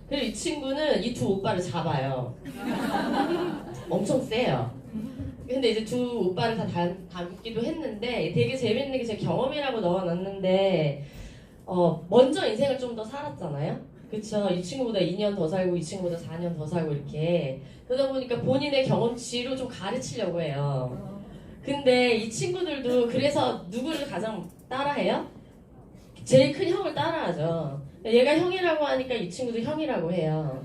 그리고 이 친구는 이 두 오빠를 잡아요. 엄청 세요. 근데 이제 두 오빠를 다 닮기도 했는데 되게 재밌는 게 제 경험이라고 넣어놨는데 먼저 인생을 좀 더 살았잖아요. 그쵸? 이 친구보다 2년 더 살고 이 친구보다 4년 더 살고 이렇게 그러다 보니까 본인의 경험치로 좀 가르치려고 해요. 근데 이 친구들도 그래서 누구를 가장 따라해요? 제일 큰 형을 따라하죠. 얘가 형이라고 하니까 이 친구도 형이라고 해요.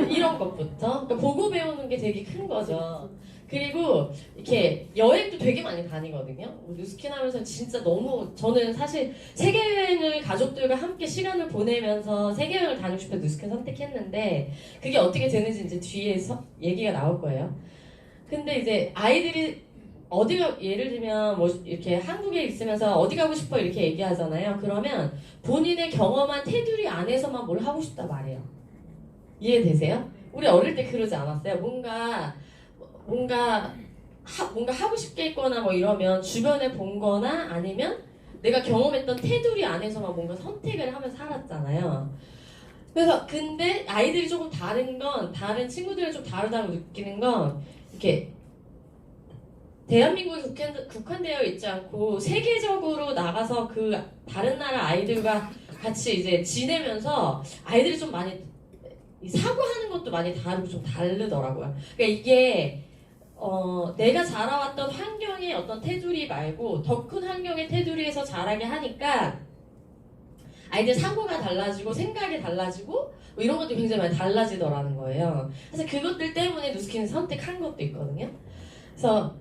이런 것부터 그러니까 보고 배우는 게 되게 큰 거죠. 그리고 이렇게 여행도 되게 많이 다니거든요. 뉴스킨 하면서 진짜 너무 저는 사실 세계여행을 가족들과 함께 시간을 보내면서 세계여행을 다니고 싶어 뉴스킨 선택했는데 그게 어떻게 되는지 이제 뒤에서 얘기가 나올 거예요. 근데 이제 아이들이 어디가 예를 들면 뭐 이렇게 한국에 있으면서 어디 가고 싶어 이렇게 얘기하잖아요. 그러면 본인의 경험한 테두리 안에서만 뭘 하고 싶다 말해요. 이해되세요? 우리 어릴 때 그러지 않았어요? 뭔가 하고 싶게 했거나 뭐 이러면 주변에 본 거나 아니면 내가 경험했던 테두리 안에서만 뭔가 선택을 하면서 살았잖아요. 그래서 근데 아이들이 조금 다른 건 다른 친구들이 좀 다르다고 느끼는 건 이렇게 대한민국이 국한되어 있지 않고 세계적으로 나가서 그 다른 나라 아이들과 같이 이제 지내면서 아이들이 좀 많이 사고하는 것도 많이 다르고 좀 다르더라고요. 그러니까 이게 내가 자라왔던 환경의 어떤 테두리 말고 더 큰 환경의 테두리에서 자라게 하니까 아이들 사고가 달라지고 생각이 달라지고 뭐 이런 것도 굉장히 많이 달라지더라는 거예요. 그래서 그것들 때문에 누스킨을 선택한 것도 있거든요. 그래서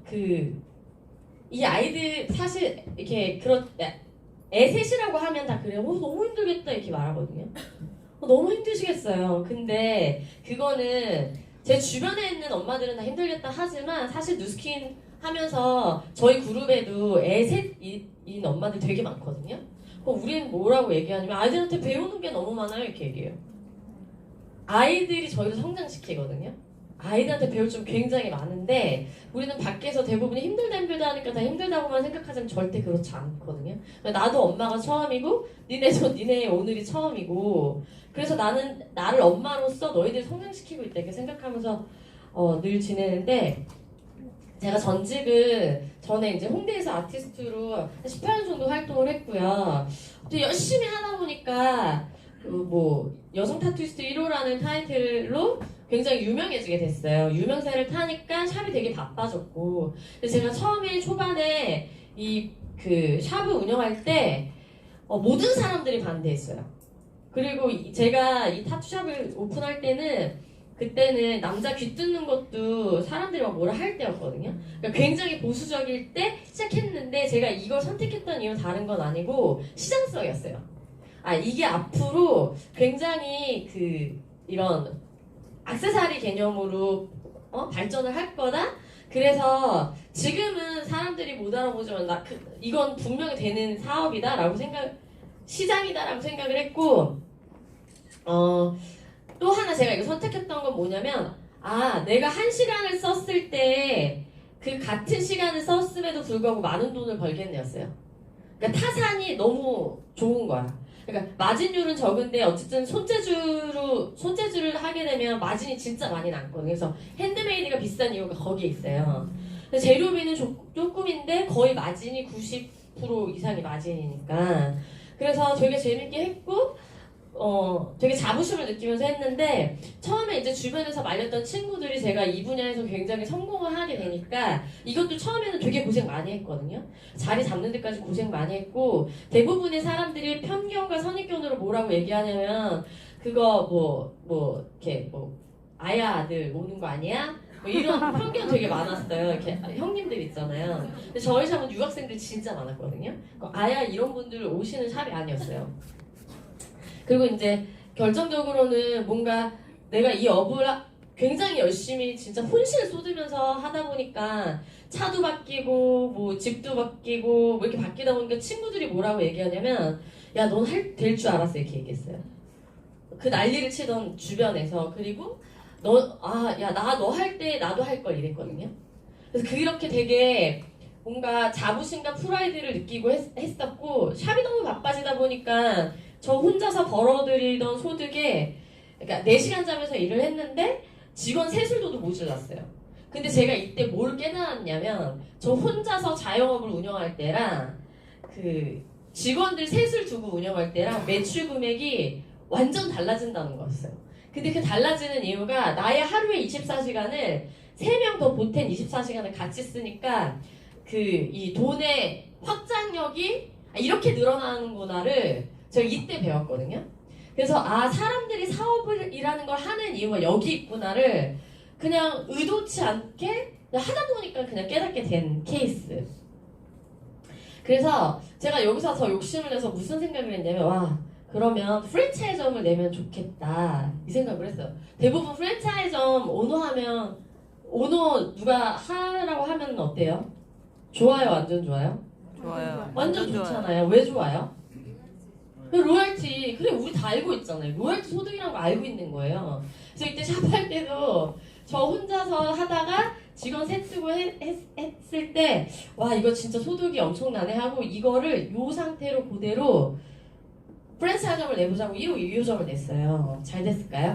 이 아이들 사실 이렇게 애셋이라고 하면 다 그래요. 너무 힘들겠다 이렇게 말하거든요. 너무 힘드시겠어요. 근데 그거는 제 주변에 있는 엄마들은 다 힘들겠다 하지만 사실 누스킨 하면서 저희 그룹에도 애셋인 엄마들 되게 많거든요. 그럼 우리는 뭐라고 얘기하냐면 아이들한테 배우는 게 너무 많아요 이렇게 얘기해요. 아이들이 저희를 성장시키거든요. 아이들한테 배울 점 굉장히 많은데 우리는 밖에서 대부분이 힘들다 하니까 다 힘들다고만 생각하지만 절대 그렇지 않거든요. 나도 엄마가 처음이고 니네 오늘이 처음이고 그래서 나는 나를 엄마로서 너희들 성장시키고 있다 이렇게 생각하면서 늘 지내는데 제가 전직은 전에 이제 홍대에서 아티스트로 18년 정도 활동을 했고요. 또 열심히 하다 보니까 뭐 여성 타투이스트 1호라는 타이틀로 굉장히 유명해지게 됐어요. 유명세를 타니까 샵이 되게 바빠졌고. 근데 제가 처음에 초반에 그 샵을 운영할 때 모든 사람들이 반대했어요. 그리고 제가 이 타투샵을 오픈할 때는 그때는 남자 귀 뜯는 것도 사람들이 막 뭐라 할 때였거든요. 그러니까 굉장히 보수적일 때 시작했는데 제가 이걸 선택했던 이유는 다른 건 아니고 시장성이었어요. 이게 앞으로 굉장히 이런 액세서리 개념으로 발전을 할 거다. 그래서 지금은 사람들이 못 알아보지만 이건 분명히 되는 사업이다라고 시장이다라고 생각을 했고 또 하나 제가 이거 선택했던 건 뭐냐면 내가 1시간을 썼을 때 그 같은 시간을 썼음에도 불구하고 많은 돈을 벌겠네였어요. 그러니까 타산이 너무 좋은 거야. 그러니까 마진율은 적은데 어쨌든 손재주를 하게 되면 마진이 진짜 많이 남거든요. 그래서 핸드메이드가 비싼 이유가 거기에 있어요. 재료비는 조금인데 거의 마진이 90% 이상이 마진이니까. 그래서 되게 재밌게 했고 되게 자부심을 느끼면서 했는데 처음에 이제 주변에서 말렸던 친구들이 제가 이 분야에서 굉장히 성공을 하게 되니까 이것도 처음에는 되게 고생 많이 했거든요. 자리 잡는 데까지 고생 많이 했고 대부분의 사람들이 편견과 선입견으로 뭐라고 얘기하냐면 그거 이렇게 아야 아들 오는 거 아니야? 뭐 이런 편견 되게 많았어요. 이렇게 형님들 있잖아요. 근데 저희 샵은 유학생들 진짜 많았거든요. 아야 이런 분들 오시는 샵이 아니었어요. 그리고 이제 결정적으로는 뭔가 내가 이 업을 굉장히 열심히 진짜 혼신을 쏟으면서 하다 보니까 차도 바뀌고 뭐 집도 바뀌고 뭐 이렇게 바뀌다 보니까 친구들이 뭐라고 얘기하냐면 야 넌 될 줄 알았어 이렇게 얘기했어요. 그 난리를 치던 주변에서. 그리고 너 할 때 나도 할 걸 이랬거든요. 그래서 그렇게 되게 뭔가 자부심과 프라이드를 느끼고 했었고 샵이 너무 바빠지다 보니까 저 혼자서 벌어들이던 소득에 그러니까 4시간 잠에서 일을 했는데 직원 세술도도 모질랐어요. 근데 제가 이때 뭘 깨달았냐면 저 혼자서 자영업을 운영할 때랑 그 직원들 셋을 두고 운영할 때랑 매출 금액이 완전 달라진다는 거였어요. 근데 그 달라지는 이유가 나의 하루에 24시간을 3명 더 보탠 24시간을 같이 쓰니까 그 이 돈의 확장력이 이렇게 늘어나는구나를 제가 이때 배웠거든요. 그래서 사람들이 사업이라는 걸 하는 이유가 여기 있구나를 그냥 의도치 않게 하다 보니까 그냥 깨닫게 된 케이스. 그래서 제가 여기서 더 욕심을 내서 무슨 생각을 했냐면 그러면 프랜차이즈점을 내면 좋겠다 이 생각을 했어요. 대부분 프랜차이즈점 오너 누가 하라고 하면 어때요? 좋아요, 완전 좋아요? 좋아요. 완전 좋잖아요. 왜 좋아요? 로열티, 그래 우리 다 알고 있잖아요. 로열티 소득이라는 거 알고 있는 거예요. 그래서 이때 샵할 때도 저 혼자서 하다가 직원 셋 쓰고 했을 때 이거 진짜 소득이 엄청나네 하고 이거를 요 상태로 그대로 프랜차이즈점을 내보자고 1호 2호점을 냈어요. 잘 됐을까요?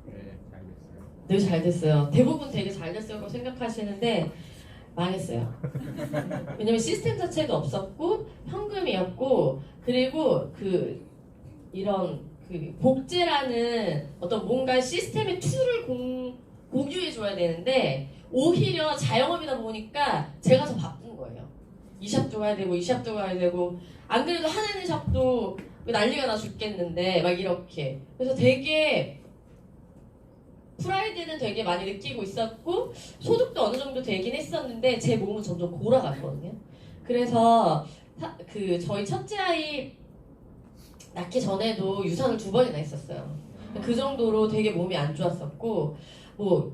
네, 잘 됐어요. 네, 잘 됐어요. 대부분 되게 잘 됐다고 생각하시는데 망했어요. 왜냐면 시스템 자체도 없었고 현금이었고 그리고 이런 복제라는 어떤 뭔가 시스템의 툴을 공유해줘야 되는데 오히려 자영업이다 보니까 제가 더 바쁜 거예요. 이 샵도 가야 되고 이 샵도 가야 되고 안 그래도 하나는 샵도 난리가 나 죽겠는데 막 이렇게 그래서 되게 프라이드는 되게 많이 느끼고 있었고 소득도 어느 정도 되긴 했었는데 제 몸은 점점 골아갔거든요. 그래서 저희 첫째 아이 낳기 전에도 유산을 2번이나 했었어요. 그 정도로 되게 몸이 안 좋았었고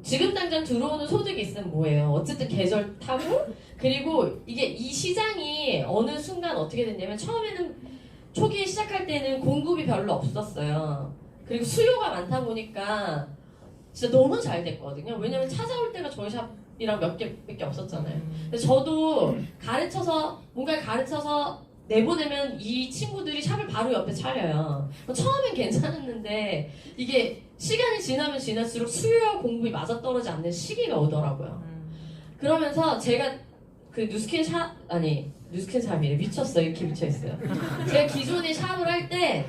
지금 당장 들어오는 소득이 있으면 뭐예요? 어쨌든 계절 타고 그리고 이게 이 시장이 어느 순간 어떻게 됐냐면 처음에는 초기에 시작할 때는 공급이 별로 없었어요. 그리고 수요가 많다 보니까 진짜 너무 잘 됐거든요. 왜냐면 찾아올 때가 저희 샵이랑 몇 개밖에 없었잖아요. 근데 저도 뭔가를 가르쳐서 내보내면 이 친구들이 샵을 바로 옆에 차려요. 처음엔 괜찮았는데 이게 시간이 지나면 지날수록 수요와 공급이 맞아떨어지지 않는 시기가 오더라고요. 그러면서 제가 뉴스킨 샵이래. 미쳤어. 이렇게 미쳐있어요. 제가 기존에 샵을 할 때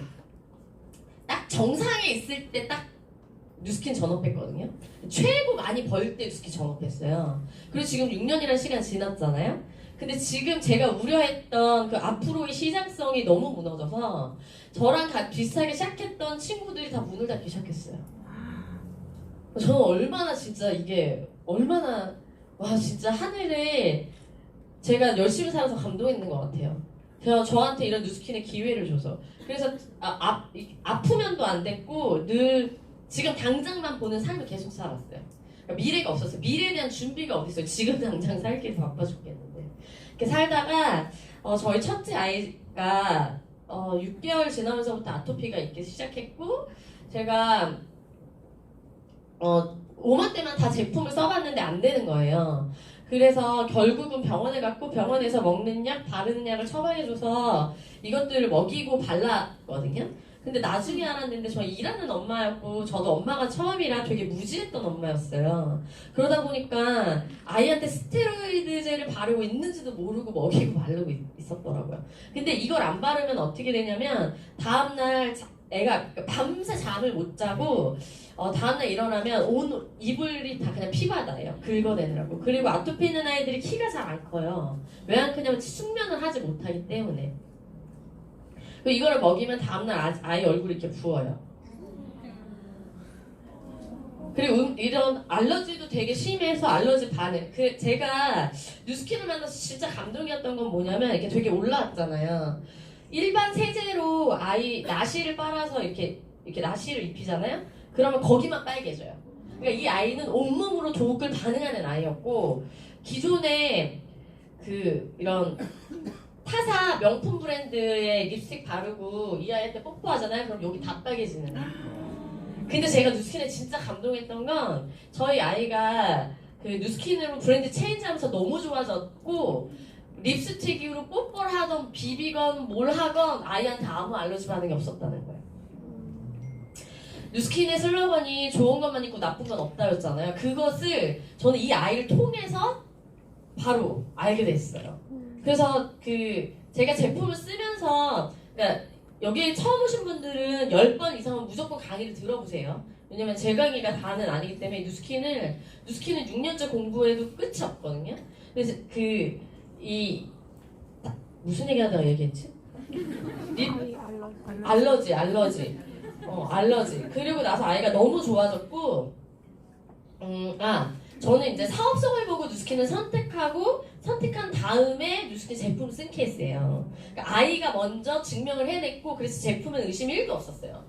딱 정상에 있을 때 딱 뉴스킨 전업했거든요. 최고 많이 벌 때 뉴스킨 전업했어요. 그리고 지금 6년이라는 시간 지났잖아요. 근데 지금 제가 우려했던 앞으로의 시장성이 너무 무너져서 저랑 비슷하게 시작했던 친구들이 다 문을 닫기 시작했어요. 저는 얼마나 진짜 진짜 하늘에 제가 열심히 살아서 감동했는 것 같아요. 저한테 이런 뉴스킨의 기회를 줘서. 그래서 아프면도 안 됐고 늘 지금 당장만 보는 삶을 계속 살았어요. 그러니까 미래가 없었어요. 미래에 대한 준비가 어디 있어요. 지금 당장 살기 바빠 죽겠는데. 이렇게 살다가 저희 첫째 아이가 6개월 지나면서부터 아토피가 있기 시작했고 제가 오만때만 다 제품을 써봤는데 안 되는 거예요. 그래서 결국은 병원에 갔고 병원에서 먹는 약, 바르는 약을 처방해줘서 이것들을 먹이고 발랐거든요. 근데 나중에 알았는데 저 일하는 엄마였고 저도 엄마가 처음이라 되게 무지했던 엄마였어요. 그러다 보니까 아이한테 스테로이드제를 바르고 있는지도 모르고 먹이고 바르고 있었더라고요. 근데 이걸 안 바르면 어떻게 되냐면 다음날 애가 밤새 잠을 못 자고 다음날 일어나면 온 이불이 다 그냥 피바다예요. 긁어내느라고. 그리고 아토피 있는 아이들이 키가 잘 안 커요. 왜 안 크냐면 숙면을 하지 못하기 때문에. 이거를 먹이면 다음날 아이 얼굴이 이렇게 부어요. 그리고 이런 알러지도 되게 심해서 알러지 반응. 제가 뉴스킨을 만나서 진짜 감동이었던 건 뭐냐면 이렇게 되게 올라왔잖아요. 일반 세제로 아이 나시를 빨아서 이렇게 나시를 입히잖아요. 그러면 거기만 빨개져요. 그러니까 이 아이는 온몸으로 독을 반응하는 아이였고 기존에 이런 타사 명품 브랜드의 립스틱 바르고 이 아이한테 뽀뽀하잖아요. 그럼 여기 다 빨개지는 애. 근데 제가 뉴스킨에 진짜 감동했던 건 저희 아이가 뉴스킨으로 브랜드 체인지하면서 너무 좋아졌고 립스틱으로 뽀뽀를 하던 비비건 뭘 하건 아이한테 아무 알러지 반응이 없었다는 거예요. 뉴스킨의 슬로건이 좋은 것만 있고 나쁜 건 없다였잖아요. 그것을 저는 이 아이를 통해서 바로 알게 됐어요. 그래서 제가 제품을 쓰면서 그러니까 여기 처음 오신 분들은 10번 이상은 무조건 강의를 들어보세요. 왜냐면 제 강의가 다는 아니기 때문에 뉴스킨은 6년째 공부해도 끝이 없거든요. 그래서 무슨 얘기 하다가 얘기했지? 알러지. 알러지. 그리고 나서 아이가 너무 좋아졌고, 저는 이제 사업성을 보고 뉴스킨을 선택한 다음에 뉴스킨 제품을 쓴 케이스예요. 그러니까 아이가 먼저 증명을 해냈고, 그래서 제품은 의심이 1도 없었어요.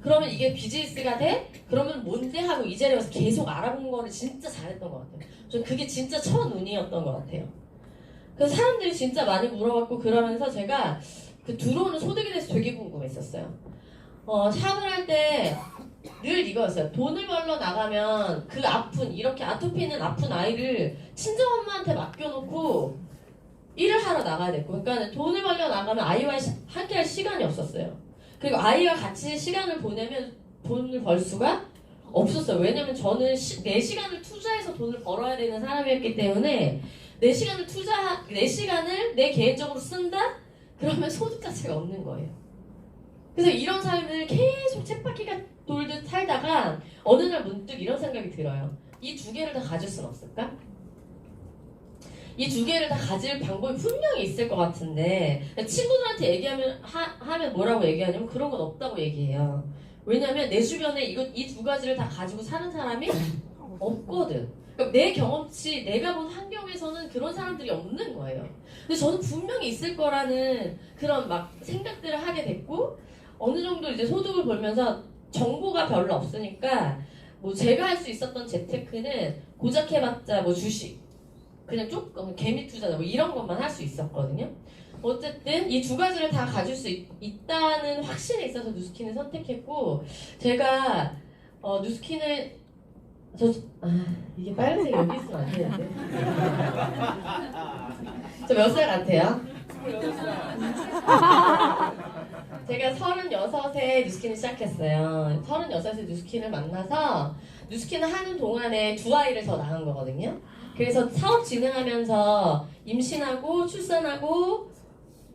그러면 이게 비즈니스가 돼? 그러면 뭔데 하고 이 자리에 와서 계속 알아본 거를 진짜 잘했던 것 같아요. 저는 그게 진짜 첫운이었던 것 같아요. 그래서 사람들이 진짜 많이 물어봤고 그러면서 제가 들어오는 소득에 대해서 되게 궁금했었어요. 샵을 할 때 늘 이거였어요. 돈을 벌러 나가면 이렇게 아토피 있는 아픈 아이를 친정엄마한테 맡겨놓고 일을 하러 나가야 됐고, 그러니까 돈을 벌러 나가면 아이와 함께 할 시간이 없었어요. 그리고 아이와 같이 시간을 보내면 돈을 벌 수가 없었어요. 왜냐면 저는 내 시간을 투자해서 돈을 벌어야 되는 사람이었기 때문에 내 시간을 내 개인적으로 쓴다? 그러면 소득 자체가 없는 거예요. 그래서 이런 삶을 계속 쳇바퀴가 돌듯 살다가 어느 날 문득 이런 생각이 들어요. 이 두 개를 다 가질 수는 없을까? 이 두 개를 다 가질 방법이 분명히 있을 것 같은데 친구들한테 하면 뭐라고 얘기하냐면 그런 건 없다고 얘기해요. 왜냐면 내 주변에 이 두 가지를 다 가지고 사는 사람이 없거든. 그러니까 내 경험치, 내가 본 환경에서는 그런 사람들이 없는 거예요. 근데 저는 분명히 있을 거라는 그런 막 생각들을 하게 됐고, 어느 정도 이제 소득을 벌면서 정보가 별로 없으니까 뭐 제가 할 수 있었던 재테크는 고작 해봤자 뭐 주식, 그냥 조금 개미 투자나 뭐 이런 것만 할 수 있었거든요. 어쨌든 이 두 가지를 다 가질 수 있다는 확신에 있어서 뉴스킨을 선택했고, 제가 뉴스킨을 이게 빨간색 여기 있으면 안 되는데. 저 몇 살 같아요? 26살. 제가 36에 뉴스킨을 시작했어요. 36에 뉴스킨을 만나서 뉴스킨을 하는 동안에 두 아이를 더 낳은 거거든요. 그래서 사업 진행하면서 임신하고 출산하고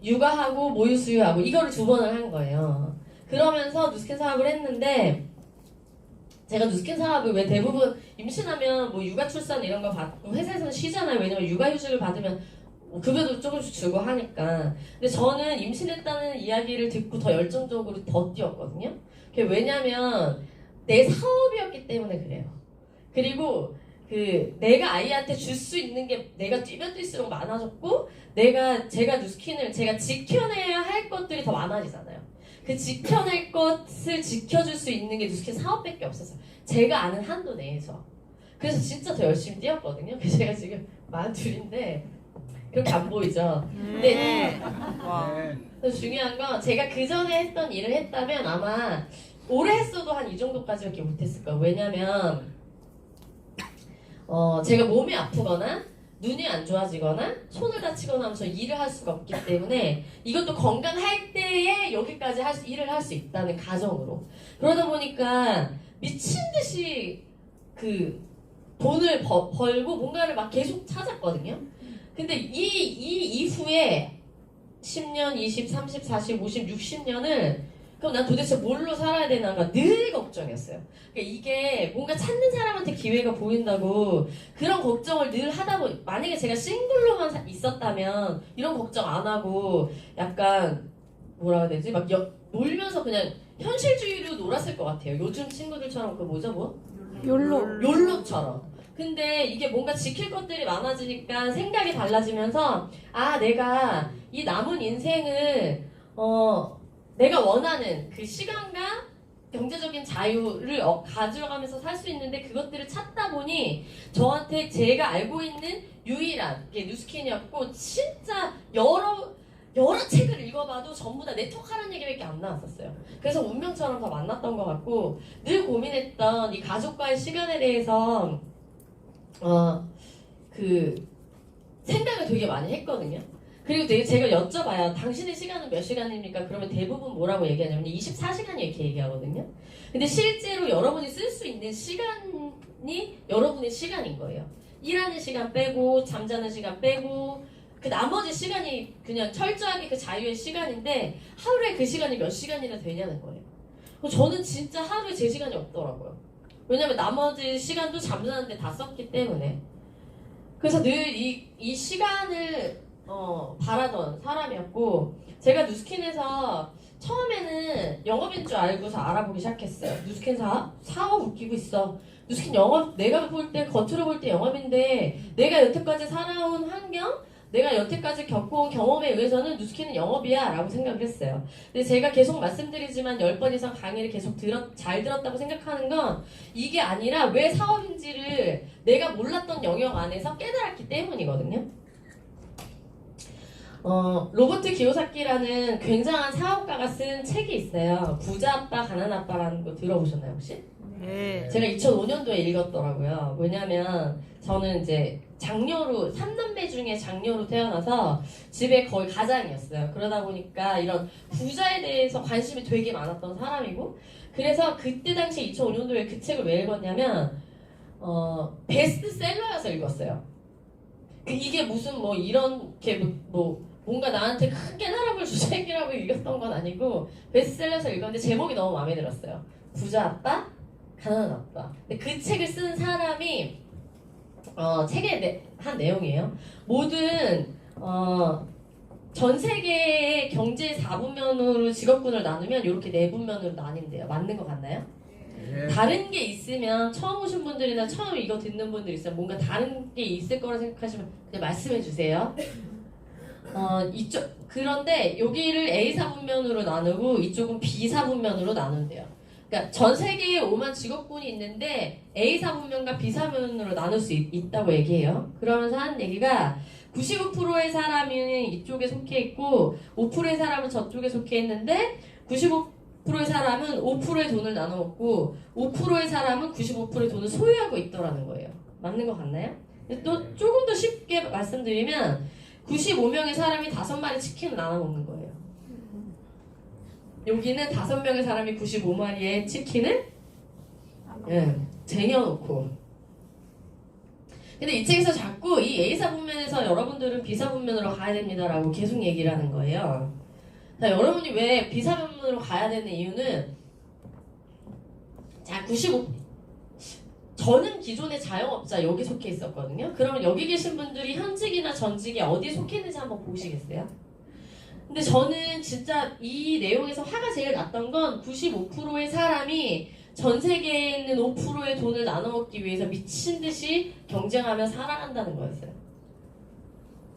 육아하고 모유 수유하고 이거를 2번을 한 거예요. 그러면서 뉴스킨 사업을 했는데, 제가 뉴스킨 사업을 왜 대부분 임신하면 뭐 육아 출산 이런 거 받고 회사에서는 쉬잖아요. 왜냐면 육아휴직을 받으면 급여도 조금씩 주고 하니까. 근데 저는 임신했다는 이야기를 듣고 더 열정적으로 더 뛰었거든요. 그게 왜냐면 내 사업이었기 때문에 그래요. 그리고 내가 아이한테 줄 수 있는 게 내가 뛰면 뛸수록 많아졌고, 제가 뉴스킨을 제가 지켜내야 할 것들이 더 많아지잖아요. 그 지켜낼 것을 지켜줄 수 있는 게 뉴스킨 사업밖에 없었어요. 제가 아는 한도 내에서. 그래서 진짜 더 열심히 뛰었거든요. 그래서 제가 지금 42인데 그렇게 안 보이죠? 근데 그래서 중요한 건 제가 그 전에 했던 일을 했다면 아마 오래 했어도 한 이 정도까지밖에 못했을 거예요. 왜냐면 제가 몸이 아프거나 눈이 안 좋아지거나 손을 다치거나 하면서 일을 할 수가 없기 때문에 이것도 건강할 때에 여기까지 일을 할 수 있다는 가정으로. 그러다 보니까 미친 듯이 돈을 벌고 뭔가를 막 계속 찾았거든요. 근데 이 이후에 10년, 20, 30, 40, 50, 60년을 그럼 난 도대체 뭘로 살아야 되나가 늘 걱정이었어요. 그러니까 이게 뭔가 찾는 사람한테 기회가 보인다고 그런 걱정을 늘 하다 보니, 만약에 제가 싱글로만 있었다면 이런 걱정 안 하고 약간 뭐라 해야 되지? 막 놀면서 그냥 현실주의로 놀았을 것 같아요. 요즘 친구들처럼 욜로처럼. 근데 이게 뭔가 지킬 것들이 많아지니까 생각이 달라지면서 내가 이 남은 인생을 내가 원하는 그 시간과 경제적인 자유를 가져가면서 살 수 있는데 그것들을 찾다 보니 저한테 제가 알고 있는 유일한 게 뉴스킨이었고, 진짜 여러 책을 읽어봐도 전부 다 네트워크하는 얘기밖에 안 나왔었어요. 그래서 운명처럼 더 만났던 것 같고, 늘 고민했던 이 가족과의 시간에 대해서 생각을 되게 많이 했거든요. 그리고 제가 여쭤봐요. 당신의 시간은 몇 시간입니까? 그러면 대부분 뭐라고 얘기하냐면 24시간이 이렇게 얘기하거든요. 근데 실제로 여러분이 쓸 수 있는 시간이 여러분의 시간인 거예요. 일하는 시간 빼고 잠자는 시간 빼고 그 나머지 시간이 그냥 철저하게 그 자유의 시간인데 하루에 그 시간이 몇 시간이나 되냐는 거예요. 저는 진짜 하루에 제 시간이 없더라고요. 왜냐면 나머지 시간도 잠자는데 다 썼기 때문에. 그래서 늘 이 시간을 바라던 사람이었고, 제가 누스킨에서 처음에는 영업인 줄 알고서 알아보기 시작했어요. 누스킨 사업 웃기고 있어. 누스킨 영업, 내가 볼 때, 겉으로 볼 때 영업인데, 내가 여태까지 살아온 환경, 내가 여태까지 겪어온 경험에 의해서는 누스킨은 영업이야 라고 생각을 했어요. 근데 제가 계속 말씀드리지만 10번 이상 강의를 계속 잘 들었다고 생각하는 건 이게 아니라 왜 사업인지를 내가 몰랐던 영역 안에서 깨달았기 때문이거든요. 로버트 기요사키라는 굉장한 사업가가 쓴 책이 있어요. 부자 아빠, 가난 아빠라는 거 들어보셨나요, 혹시? 네. 제가 2005년도에 읽었더라고요. 왜냐면 저는 이제 장녀로, 3남매 중에 장녀로 태어나서 집에 거의 가장이었어요. 그러다 보니까 이런 부자에 대해서 관심이 되게 많았던 사람이고, 그래서 그때 당시 2005년도에 그 책을 왜 읽었냐면, 베스트셀러여서 읽었어요. 이게 무슨 뭐 이런 게 뭔가 나한테 큰 깨달음을 줄 책이라고 읽었던 건 아니고 베스트셀러에서 읽었는데 제목이 너무 마음에 들었어요. 부자 아빠, 가난한 아빠. 근데 그 책을 쓴 사람이 책의 한 내용이에요. 모든 전 세계의 경제 4분면으로 직업군을 나누면 이렇게 4분면으로 나뉜대요. 맞는 것 같나요? 네. 다른 게 있으면 처음 오신 분들이나 처음 이거 듣는 분들 있으면 뭔가 다른 게 있을 거라 생각하시면 그냥 말씀해 주세요. 그런데 여기를 A4분면으로 나누고 이쪽은 B4분면으로 나눈대요. 그러니까 전 세계에 5만 직업군이 있는데 A4분면과 B4분면으로 나눌 수 있다고 얘기해요. 그러면서 하는 얘기가 95%의 사람이 이쪽에 속해 있고 5%의 사람은 저쪽에 속해 있는데 95%의 사람은 5%의 돈을 나눠 먹고 5%의 사람은 95%의 돈을 소유하고 있더라는 거예요. 맞는 것 같나요? 또 조금 더 쉽게 말씀드리면 95명의 사람이 5마리 치킨을 나눠 먹는 거예요. 여기는 5명의 사람이 95마리의 치킨을 쟁여놓고. 근데 이 책에서 자꾸 이 A4분면에서 여러분들은 B사분면으로 가야 됩니다라고 계속 얘기를 하는 거예요. 자, 여러분이 왜 B사분면으로 가야 되는 이유는 자, 저는 기존의 자영업자 여기 속해 있었거든요. 그러면 여기 계신 분들이 현직이나 전직이 어디에 속해 있는지 한번 보시겠어요? 근데 저는 진짜 이 내용에서 화가 제일 났던 건 95%의 사람이 전 세계에 있는 5%의 돈을 나눠 먹기 위해서 미친 듯이 경쟁하며 살아간다는 거였어요.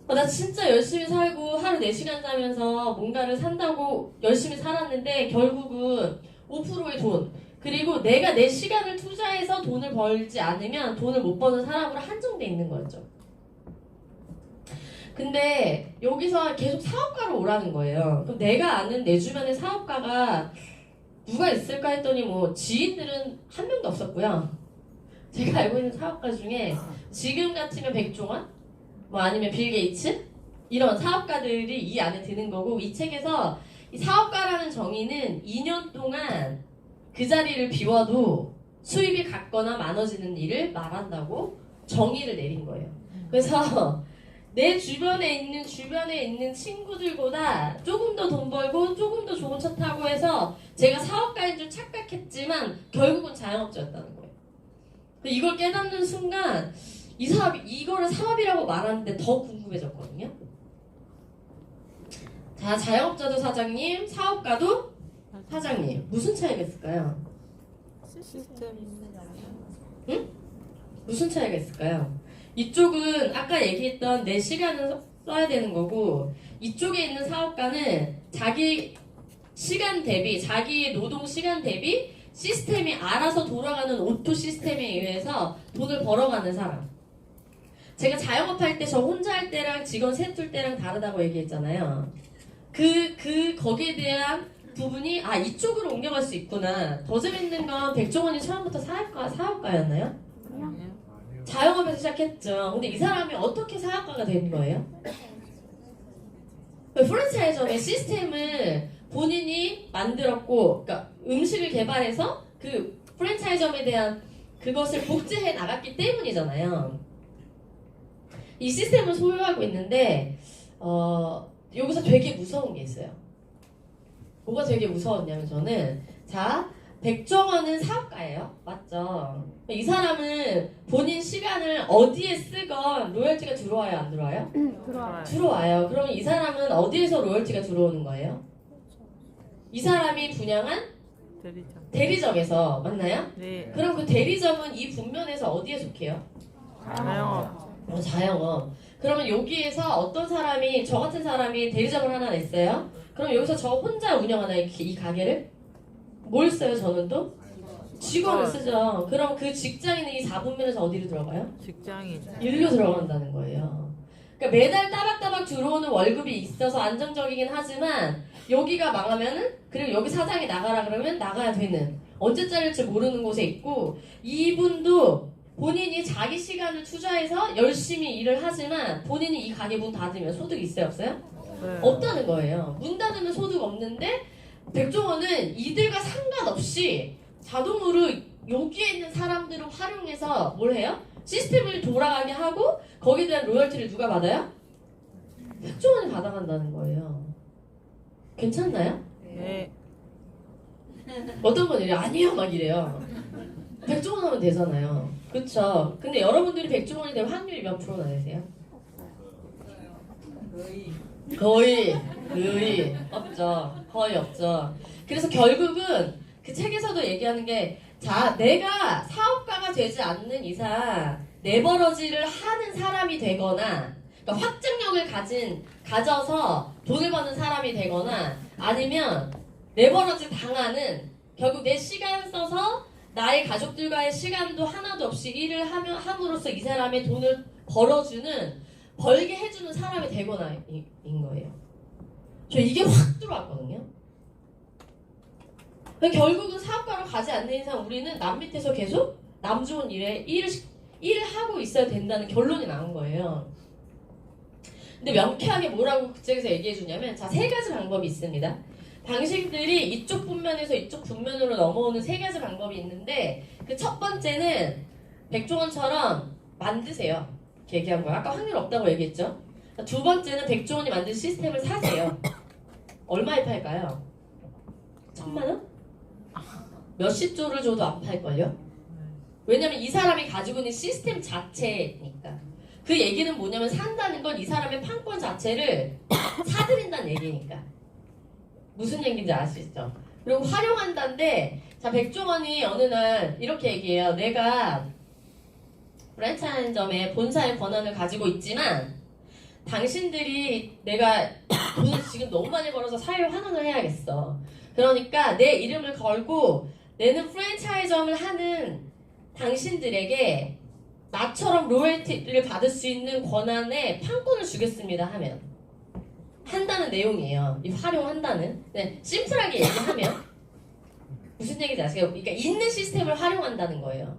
나 진짜 열심히 살고 하루 4시간 자면서 뭔가를 산다고 열심히 살았는데 결국은 5%의 돈, 그리고 내가 내 시간을 투자해서 돈을 벌지 않으면 돈을 못 버는 사람으로 한정돼 있는 거였죠. 근데 여기서 계속 사업가로 오라는 거예요. 그럼 내가 아는 내 주변의 사업가가 누가 있을까 했더니 뭐 지인들은 한 명도 없었고요. 제가 알고 있는 사업가 중에 지금 같으면 백종원, 뭐 아니면 빌 게이츠 이런 사업가들이 이 안에 드는 거고, 이 책에서 이 사업가라는 정의는 2년 동안 그 자리를 비워도 수입이 같거나 많아지는 일을 말한다고 정의를 내린 거예요. 그래서 내 주변에 있는 친구들보다 조금 더 돈 벌고 조금 더 좋은 차 타고 해서 제가 사업가인 줄 착각했지만 결국은 자영업자였다는 거예요. 이걸 깨닫는 순간 이거를 사업이라고 말하는데 더 궁금해졌거든요. 자, 자영업자도 사장님, 사업가도 사장님. 무슨 차이가 있을까요? 시스템. 응? 무슨 차이가 있을까요? 이쪽은 아까 얘기했던 내 시간을 써야 되는 거고, 이쪽에 있는 사업가는 자기 시간 대비, 자기의 노동 시간 대비 시스템이 알아서 돌아가는 오토 시스템에 의해서 돈을 벌어가는 사람. 제가 자영업할 때 저 혼자 할 때랑 직원 셋둘 때랑 다르다고 얘기했잖아요. 거기에 대한 부분이 이쪽으로 옮겨갈 수 있구나. 더 재밌는 건 백종원이 처음부터 사업가였나요? 자영업에서 시작했죠. 근데 이 사람이 어떻게 사업가가 된 거예요? 그 프랜차이즈업의 시스템을 본인이 만들었고, 그러니까 음식을 개발해서 그 프랜차이즈업에 대한 그것을 복제해 나갔기 때문이잖아요. 이 시스템을 소유하고 있는데 여기서 되게 무서운 게 있어요. 뭐가 되게 무서웠냐면 저는 자 백종원은 사업가예요. 맞죠? 이 사람은 본인 시간을 어디에 쓰건 로열티가 들어와요? 안 들어와요? 들어와요. 들어와요. 그러면 이 사람은 어디에서 로열티가 들어오는 거예요? 이 사람이 분양한 대리점. 대리점에서 맞나요? 네. 그럼 그 대리점은 이 분면에서 어디에 속해요? 자영업. 자영업. 그러면 여기에서 어떤 사람이 저 같은 사람이 대리점을 하나 냈어요. 그럼 여기서 저 혼자 운영하나요? 이 가게를? 뭘 써요? 저는 또? 직원을 쓰죠. 그럼 그 직장인은 이 4분면에서 어디로 들어가요? 직장인. 일로 들어간다는 거예요. 그러니까 매달 따박따박 들어오는 월급이 있어서 안정적이긴 하지만 여기가 망하면은 그리고 여기 사장이 나가라 그러면 나가야 되는 언제 잘릴지 모르는 곳에 있고 이분도 본인이 자기 시간을 투자해서 열심히 일을 하지만 본인이 이 가게 문 닫으면 소득이 있어요? 없어요? 네. 없다는 거예요. 문 닫으면 소득 없는데 백종원은 이들과 상관없이 자동으로 여기에 있는 사람들을 활용해서 뭘 해요? 시스템을 돌아가게 하고 거기에 대한 로열티를 누가 받아요? 백종원이 받아간다는 거예요. 괜찮나요? 네. 어떤 분들이 아니요 막 이래요. 백종원 하면 되잖아요. 그쵸? 근데 여러분들이 백종원이 될 확률이 몇 프로나 되세요? 거의 없죠. 거의 없죠. 그래서 결국은 그 책에서도 얘기하는 게 자, 내가 사업가가 되지 않는 이상 내버러지를 하는 사람이 되거나 그러니까 확장력을 가져서 돈을 버는 사람이 되거나 아니면 내버러지 당하는 결국 내 시간 써서 나의 가족들과의 시간도 하나도 없이 일을 함으로써 이 사람의 돈을 벌게 해주는 사람이 되거나 인 거예요. 저 이게 확 들어왔거든요. 그러니까 결국은 사업가로 가지 않는 이상 우리는 남 밑에서 계속 남 좋은 일을 하고 있어야 된다는 결론이 나온 거예요. 근데 명쾌하게 뭐라고 그 책에서 얘기해 주냐면 자, 세 가지 방법이 있습니다. 당신들이 이쪽 분면에서 이쪽 분면으로 넘어오는 세 가지 방법이 있는데 그 첫 번째는 백종원처럼 만드세요. 이렇게 얘기한 거예요. 아까 확률 없다고 얘기했죠. 두 번째는 백종원이 만든 시스템을 사세요. 얼마에 팔까요? 1,000만 원? 몇십 조를 줘도 안 팔걸요? 왜냐면 이 사람이 가지고 있는 시스템 자체니까. 그 얘기는 뭐냐면 산다는 건 이 사람의 판권 자체를 사들인다는 얘기니까. 무슨 얘기인지 아시죠? 그리고 활용한다는데 자 백종원이 어느 날 이렇게 얘기해요. 내가 프랜차이즈점의 본사의 권한을 가지고 있지만 당신들이 내가 돈을 지금 너무 많이 벌어서 사회 환원을 해야겠어. 그러니까 내 이름을 걸고 내는 프랜차이즈점을 하는 당신들에게 나처럼 로열티를 받을 수 있는 권한에 판권을 주겠습니다 하면 한다는 내용이에요. 이 활용한다는. 네, 심플하게 얘기하면 무슨 얘기인지 아시겠어요? 그러니까 있는 시스템을 활용한다는 거예요.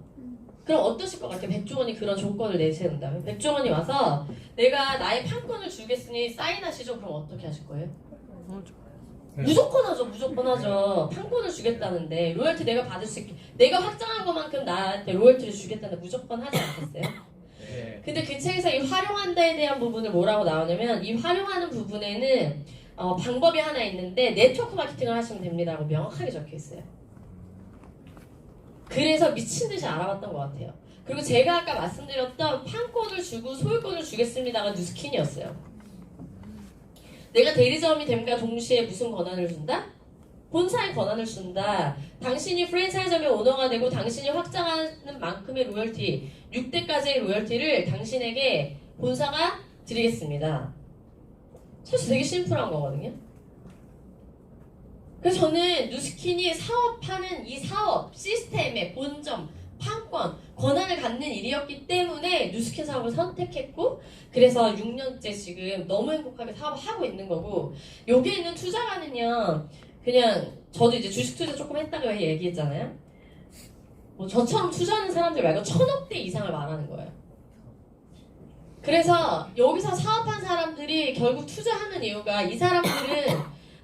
그럼 어떠실 것 같아요? 백종원이 그런 조건을 내세운다면 백종원이 와서 내가 나의 판권을 주겠으니 사인하시죠. 그럼 어떻게 하실 거예요? 너무 좋아요. 무조건 하죠. 무조건 하죠. 판권을 주겠다는데 로열티 내가 받을 수 있게 내가 확장한 것만큼 나한테 로열티를 주겠다는데 무조건 하지 않겠어요? 네. 근데 그 책에서 이 활용한다에 대한 부분을 뭐라고 나오냐면 이 활용하는 부분에는 방법이 하나 있는데 네트워크 마케팅을 하시면 됩니다라고 명확하게 적혀 있어요. 그래서 미친 듯이 알아봤던 것 같아요. 그리고 제가 아까 말씀드렸던 판권을 주고 소유권을 주겠습니다가 뉴스킨이었어요. 내가 대리점이 됨과 동시에 무슨 권한을 준다? 본사의 권한을 준다. 당신이 프랜차이즈점의 오너가 되고 당신이 확장하는 만큼의 로열티 6대까지의 로열티를 당신에게 본사가 드리겠습니다. 사실 되게 심플한 거거든요. 그래서 저는 뉴스킨이 사업하는 이 사업 시스템의 본점, 판권, 권한을 갖는 일이었기 때문에 뉴스킨 사업을 선택했고 그래서 6년째 지금 너무 행복하게 사업을 하고 있는 거고 여기에 있는 투자가는요 그냥 저도 이제 주식 투자 조금 했다고 얘기했잖아요. 뭐 저처럼 투자하는 사람들 말고 1,000억대 이상을 말하는 거예요. 그래서 여기서 사업한 사람들이 결국 투자하는 이유가 이 사람들은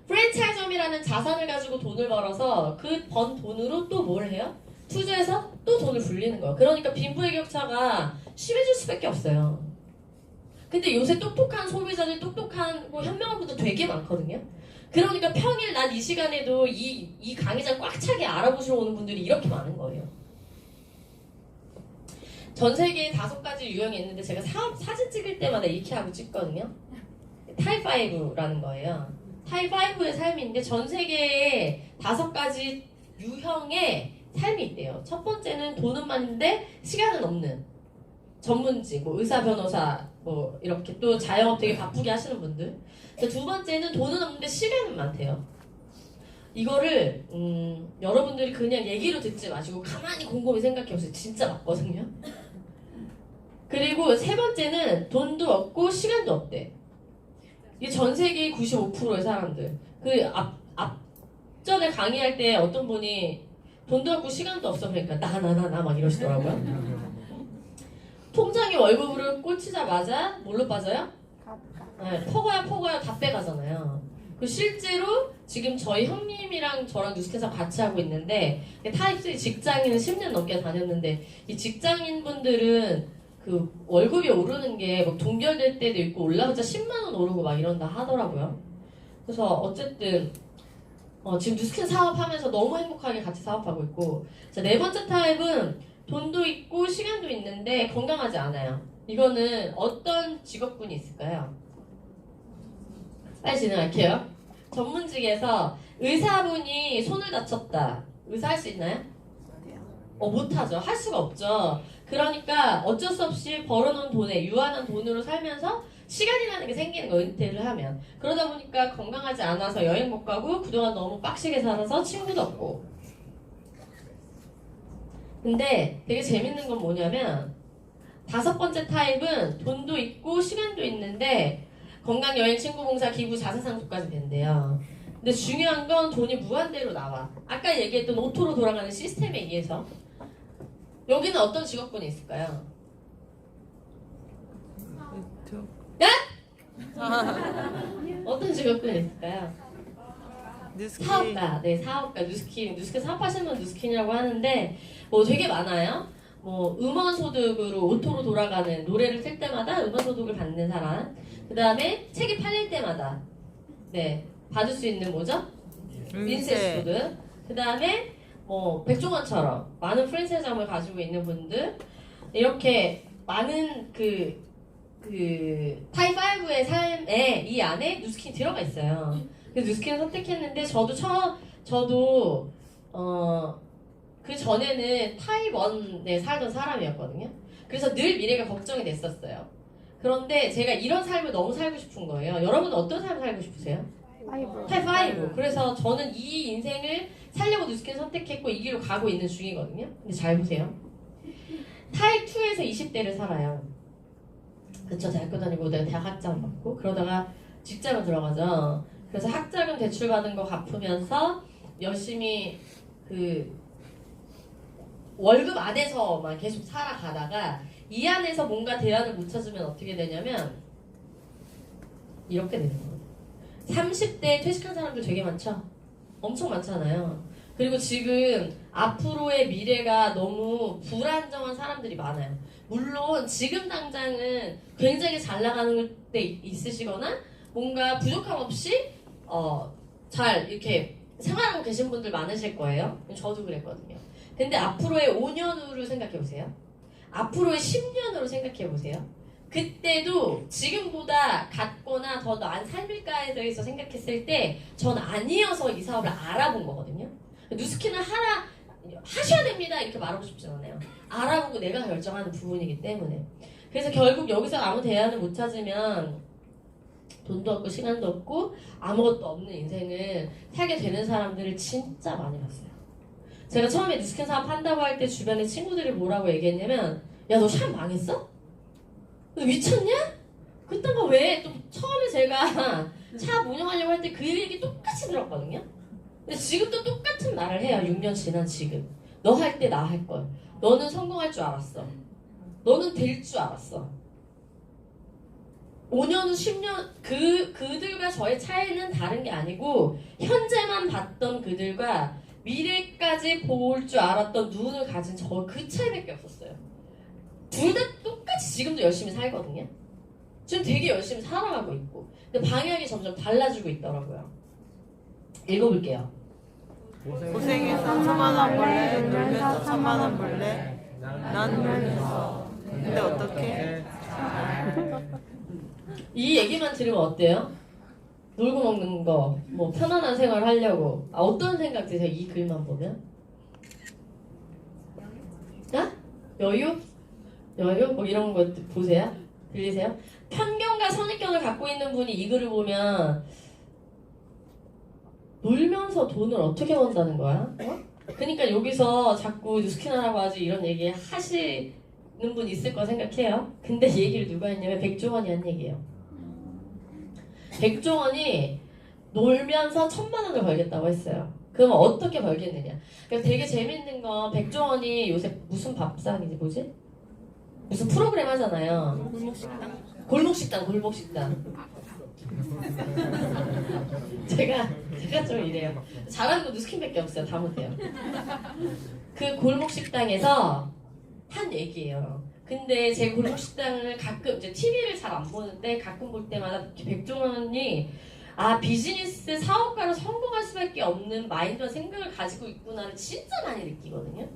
프랜차이즈점이라는 자산을 가지고 돈을 벌어서 그 번 돈으로 또 뭘 해요? 투자해서 또 돈을 불리는 거예요. 그러니까 빈부의 격차가 심해질 수밖에 없어요. 근데 요새 똑똑한 소비자들, 똑똑한 현명한 분들 되게 많거든요. 그러니까 평일 난 이 시간에도 이 강의장 꽉 차게 알아보시러 오는 분들이 이렇게 많은 거예요. 전 세계에 5가지 유형이 있는데 제가 사진 찍을 때마다 이렇게 하고 찍거든요. 타입5라는 거예요. 타입5의 삶인데 전 세계에 5가지 유형의 삶이 있대요. 첫 번째는 돈은 많은데 시간은 없는 전문직, 뭐 의사, 변호사, 뭐 이렇게 또 자영업 되게 바쁘게 하시는 분들. 두 번째는 돈은 없는데 시간은 많대요. 이거를 여러분들이 그냥 얘기로 듣지 마시고 가만히 곰곰이 생각해보세요. 진짜 맞거든요. 그리고 세 번째는 돈도 없고 시간도 없대. 이게 전 세계의 95%의 사람들. 앞전에 강의할 때 어떤 분이 돈도 없고 시간도 없어 그러니까 나 막 이러시더라고요. 통장에 월급으로 꽂히자마자 뭘로 빠져요? 네, 퍼가요 다 빼가잖아요. 그 실제로 지금 저희 형님이랑 저랑 뉴스캐서 같이 하고 있는데 타입3 직장인은 10년 넘게 다녔는데 이 직장인 분들은 그 월급이 오르는 게 막 동결될 때도 있고 올라가자 10만 원 오르고 막 이런다 하더라고요. 그래서 어쨌든 지금 뉴스캐서 사업하면서 너무 행복하게 같이 사업하고 있고 자, 네 번째 타입은 돈도 있고 시간도 있는데 건강하지 않아요. 이거는 어떤 직업군이 있을까요? 빨리 진행할게요. 전문직에서 의사분이 손을 다쳤다. 의사 할 수 있나요? 못하죠. 할 수가 없죠. 그러니까 어쩔 수 없이 벌어놓은 돈에 유한한 돈으로 살면서 시간이라는 게 생기는 거예요. 은퇴를 하면. 그러다 보니까 건강하지 않아서 여행 못 가고 그동안 너무 빡시게 살아서 친구도 없고. 근데 되게 재밌는 건 뭐냐면 5번째 타입은 돈도 있고 시간도 있는데 건강, 여행, 친구, 봉사, 기부, 자산상속까지 된대요. 근데 중요한 건 돈이 무한대로 나와. 아까 얘기했던 오토로 돌아가는 시스템에 의해서. 여기는 어떤 직업군이 있을까요? 네? 어떤 직업군이 있을까요? 뉴스키. 사업가, 네, 사업가, 뉴스킨 사업하시는 분 뉴스킨이라고 하는데 뭐 되게 많아요. 뭐 음원 소득으로 오토로 돌아가는 노래를 틀 때마다 음원 소득을 받는 사람. 그 다음에 책이 팔릴 때마다 네 받을 수 있는 뭐죠? 인세 소득. 그 다음에 뭐 백종원처럼 많은 프랜차이즈점을 가지고 있는 분들 이렇게 많은 그 타입 5의 삶에 이 안에 뉴스킨이 들어가 있어요. 그래서 뉴스킨을 선택했는데 저도 그 전에는 타입 1에 살던 사람이었거든요. 그래서 늘 미래가 걱정이 됐었어요. 그런데 제가 이런 삶을 너무 살고 싶은 거예요. 여러분은 어떤 삶을 살고 싶으세요? 타입 5. 그래서 저는 이 인생을 살려고 뉴스킨 선택했고 이 길로 가고 있는 중이거든요. 근데 잘 보세요. 타입 2에서 20대를 살아요. 그쵸, 대학교 다니고 내가 대학 학자금 받고 그러다가 직장을 들어가죠. 그래서 학자금 대출 받은 거 갚으면서 열심히 월급 안에서만 계속 살아가다가 이 안에서 뭔가 대안을 못 찾으면 어떻게 되냐면 이렇게 되는 거예요. 30대에 퇴직한 사람들 되게 많죠? 엄청 많잖아요. 그리고 지금 앞으로의 미래가 너무 불안정한 사람들이 많아요. 물론 지금 당장은 굉장히 잘 나가는 때 있으시거나 뭔가 부족함 없이 잘 이렇게 생활하고 계신 분들 많으실 거예요. 저도 그랬거든요. 근데 앞으로의 5년으로 생각해보세요. 앞으로의 10년으로 생각해보세요. 그때도 지금보다 같거나 더 나은 삶일까에 대해서 생각했을 때 전 아니어서 이 사업을 알아본 거거든요. 뉴스킨을 하셔야 됩니다 이렇게 말하고 싶진 않아요. 알아보고 내가 결정하는 부분이기 때문에. 그래서 결국 여기서 아무 대안을 못 찾으면 돈도 없고 시간도 없고 아무것도 없는 인생을 살게 되는 사람들을 진짜 많이 봤어요. 제가 처음에 뉴스킨 사업 한다고 할 때 주변에 친구들이 뭐라고 얘기했냐면 야 너 샵 망했어? 너 미쳤냐? 그딴 거 왜? 또 처음에 제가 샵 운영하려고 할 때 그 얘기 똑같이 들었거든요. 근데 지금도 똑같은 말을 해요. 6년 지난 지금. 너 할 때 나 할 걸. 너는 성공할 줄 알았어. 너는 될 줄 알았어. 5년 후 10년 그들과 저의 차이는 다른 게 아니고 현재만 봤던 그들과 미래까지 볼 줄 알았던 눈을 가진 저 그 차이밖에 없었어요. 둘 다 똑같이 지금도 열심히 살거든요. 지금 되게 열심히 살아가고 있고 근데 방향이 점점 달라지고 있더라고요. 읽어볼게요. 고생해서 1,000만 원 벌래, 놀면서 1,000만 원 벌래. 난 놀면서. 근데 어떻게? 이 얘기만 들으면 어때요? 놀고 먹는 거, 뭐 편안한 생활 하려고 어떤 생각 드세요? 이 글만 보면? 아? 여유? 여유? 뭐 이런 거 보세요? 들리세요? 편견과 선입견을 갖고 있는 분이 이 글을 보면 놀면서 돈을 어떻게 번다는 거야? 어? 그러니까 여기서 자꾸 뉴스키나라고 하지 이런 얘기 하시는 분 있을 거 생각해요. 근데 이 얘기를 누가 했냐면 백종원이 한 얘기예요. 백종원이 놀면서 1,000만 원을 벌겠다고 했어요. 그러면 어떻게 벌겠느냐? 그래서 되게 재밌는 건 백종원이 요새 무슨 밥상이지 뭐지? 무슨 프로그램 하잖아요. 골목식당. 제가 좀 이래요. 잘하는 거 뉴스킨밖에 없어요. 다 못해요. 그 골목식당에서 한 얘기예요. 근데 제 골목식당을 가끔 이제 TV를 잘 안 보는데 가끔 볼 때마다 백종원이 비즈니스 사업가로 성공할 수밖에 없는 마인드와 생각을 가지고 있구나를 진짜 많이 느끼거든요.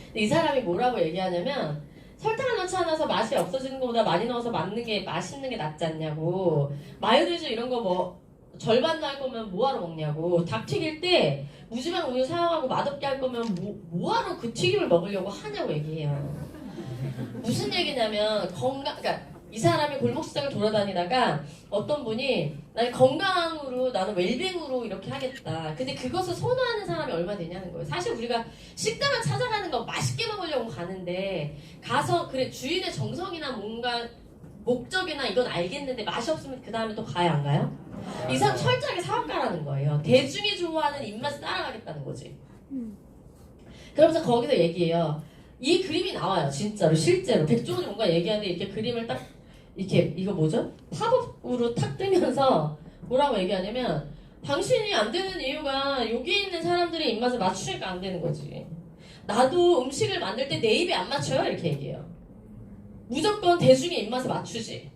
근데 이 사람이 뭐라고 얘기하냐면 설탕을 넣지 않아서 맛이 없어지는 것보다 많이 넣어서 맛있는 게 낫지 않냐고. 마요네즈 이런 거 뭐 절반 넣을 거면 뭐하러 먹냐고. 닭 튀길 때 무지방 우유 사용하고 맛없게 할 거면 뭐하러 그 튀김을 먹으려고 하냐고 얘기해요. 무슨 얘기냐면 그러니까 이 사람이 골목시장을 돌아다니다가 어떤 분이 나는 건강으로 나는 웰빙으로 이렇게 하겠다. 근데 그것을 선호하는 사람이 얼마 되냐는 거예요. 사실 우리가 식당을 찾아가는 건 맛있게 먹으려고 가는데 가서 그래 주인의 정성이나 뭔가 목적이나 이건 알겠는데 맛이 없으면 그 다음에 또 가야 안 가요? 이 사람 철저하게 사업가라는 거예요. 대중이 좋아하는 입맛에 따라가겠다는 거지. 그러면서 거기서 얘기해요. 이 그림이 나와요. 진짜로 실제로 백종원이 뭔가 얘기하는데 이렇게 그림을 딱 이렇게 이거 뭐죠? 팝업으로 탁 뜨면서 뭐라고 얘기하냐면 당신이 안 되는 이유가 여기 있는 사람들의 입맛에 맞추니까 안 되는 거지. 나도 음식을 만들 때 내 입에 안 맞춰요 이렇게 얘기해요. 무조건 대중의 입맛에 맞추지.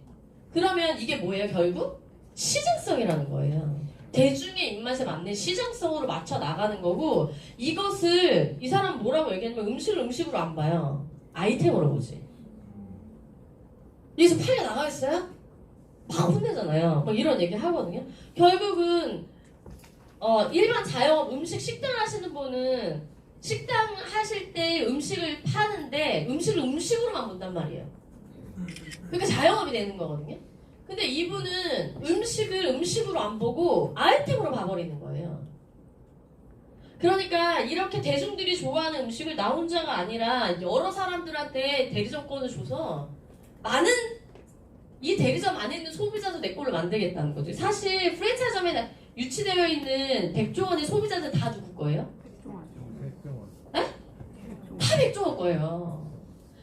그러면 이게 뭐예요 결국? 시장성이라는 거예요. 대중의 입맛에 맞는 시장성으로 맞춰 나가는 거고 이것을 이 사람 뭐라고 얘기하냐면 음식을 음식으로 안 봐요. 아이템으로 보지. 여기서 팔려 나가겠어요? 막 혼내잖아요. 막 이런 얘기 하거든요. 결국은 일반 자영업 음식 식당 하시는 분은 식당 하실 때 음식을 파는데 음식을 음식으로만 본단 말이에요. 그러니까 자영업이 되는 거거든요. 근데 이분은 음식을 음식으로 안 보고 아이템으로 봐버리는 거예요. 그러니까 이렇게 대중들이 좋아하는 음식을 나 혼자가 아니라 여러 사람들한테 대리점권을 줘서 많은 이 대리점 안에 있는 소비자도 내 걸로 만들겠다는 거죠. 사실 프랜차이즈점에 유치되어 있는 백종원의 소비자들 다 누구 거예요? 다 백종원 거예요.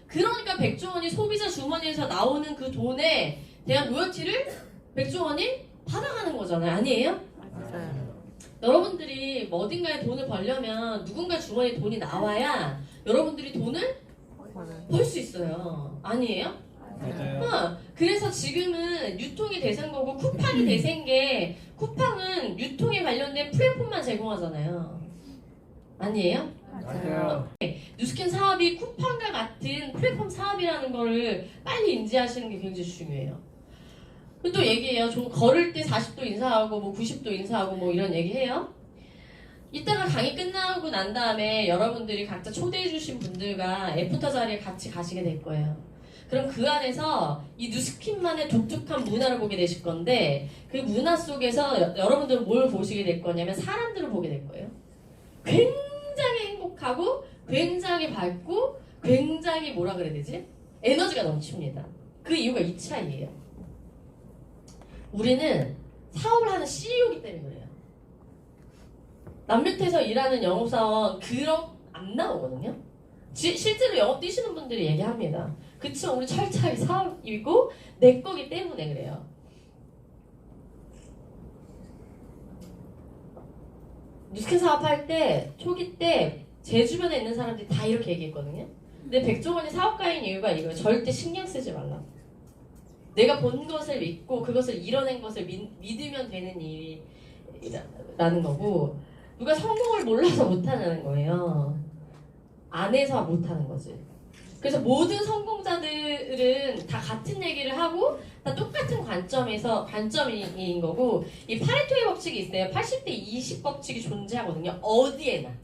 그러니까 백종원이 소비자 주머니에서 나오는 그 돈에 대한 로열티를 백종원이 받아가는 거잖아요. 아니에요? 맞아요. 여러분들이 뭐 어딘가에 돈을 벌려면 누군가 주머니에 돈이 나와야 여러분들이 돈을 벌 수 있어요. 아니에요? 맞아요. 그래서 지금은 유통이 대세인 거고 쿠팡이 대세인 게 쿠팡은 유통에 관련된 플랫폼만 제공하잖아요. 아니에요? 맞아요. 뉴스킨 사업이 쿠팡과 같은 플랫폼 사업이라는 거를 빨리 인지하시는 게 굉장히 중요해요. 또 얘기해요. 좀 걸을 때 40도 인사하고 뭐 90도 인사하고 뭐 이런 얘기해요. 이따가 강의 끝나고 난 다음에 여러분들이 각자 초대해 주신 분들과 애프터 자리에 같이 가시게 될 거예요. 그럼 그 안에서 이 뉴스킨만의 독특한 문화를 보게 되실 건데 그 문화 속에서 여러분들은 뭘 보시게 될 거냐면 사람들을 보게 될 거예요. 굉장히 행복하고 굉장히 밝고 굉장히 뭐라 그래야 되지? 에너지가 넘칩니다. 그 이유가 이 차이예요. 우리는 사업을 하는 CEO이기 때문에 그래요. 남 밑에서 일하는 영업사원 그런 안 나오거든요. 실제로 영업 뛰시는 분들이 얘기합니다. 그치만 우리 철저하게 사업이고 내 거기 때문에 그래요. 뉴스캔 사업할 때 초기 때 제 주변에 있는 사람들이 다 이렇게 얘기했거든요. 근데 백종원이 사업가인 이유가 이거예요. 절대 신경 쓰지 말라. 내가 본 것을 믿고 그것을 이뤄낸 것을 믿으면 되는 일이라는 거고, 누가 성공을 몰라서 못하는 거예요. 안 해서 못하는 거지. 그래서 모든 성공자들은 다 같은 얘기를 하고 다 똑같은 관점인 거고, 이 파레토의 법칙이 있어요. 80대 20 법칙이 존재하거든요. 어디에나.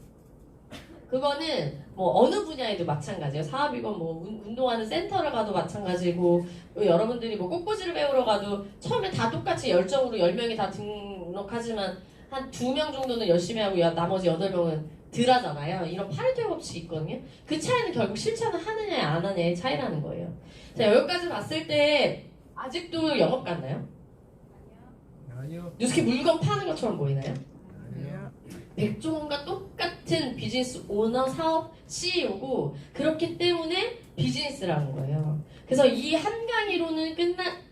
그거는 뭐 어느 분야에도 마찬가지예요. 사업이건 뭐 운동하는 센터를 가도 마찬가지고, 여러분들이 뭐 꽃꽂이를 배우러 가도 처음에 다 똑같이 열정으로 10명이 다 등록하지만 한 2명 정도는 열심히 하고 나머지 8명은 덜 하잖아요. 이런 파레토의 법칙이 있거든요. 그 차이는 결국 실천을 하느냐 안 하느냐의 차이라는 거예요. 자, 여기까지 봤을 때 아직도 영업 같나요? 아니요. 뉴스키 물건 파는 것처럼 보이나요? 아니요. 백종원과 똑같은 비즈니스 오너, 사업 CEO고, 그렇기 때문에 비즈니스라는 거예요. 그래서 이 한 강의로는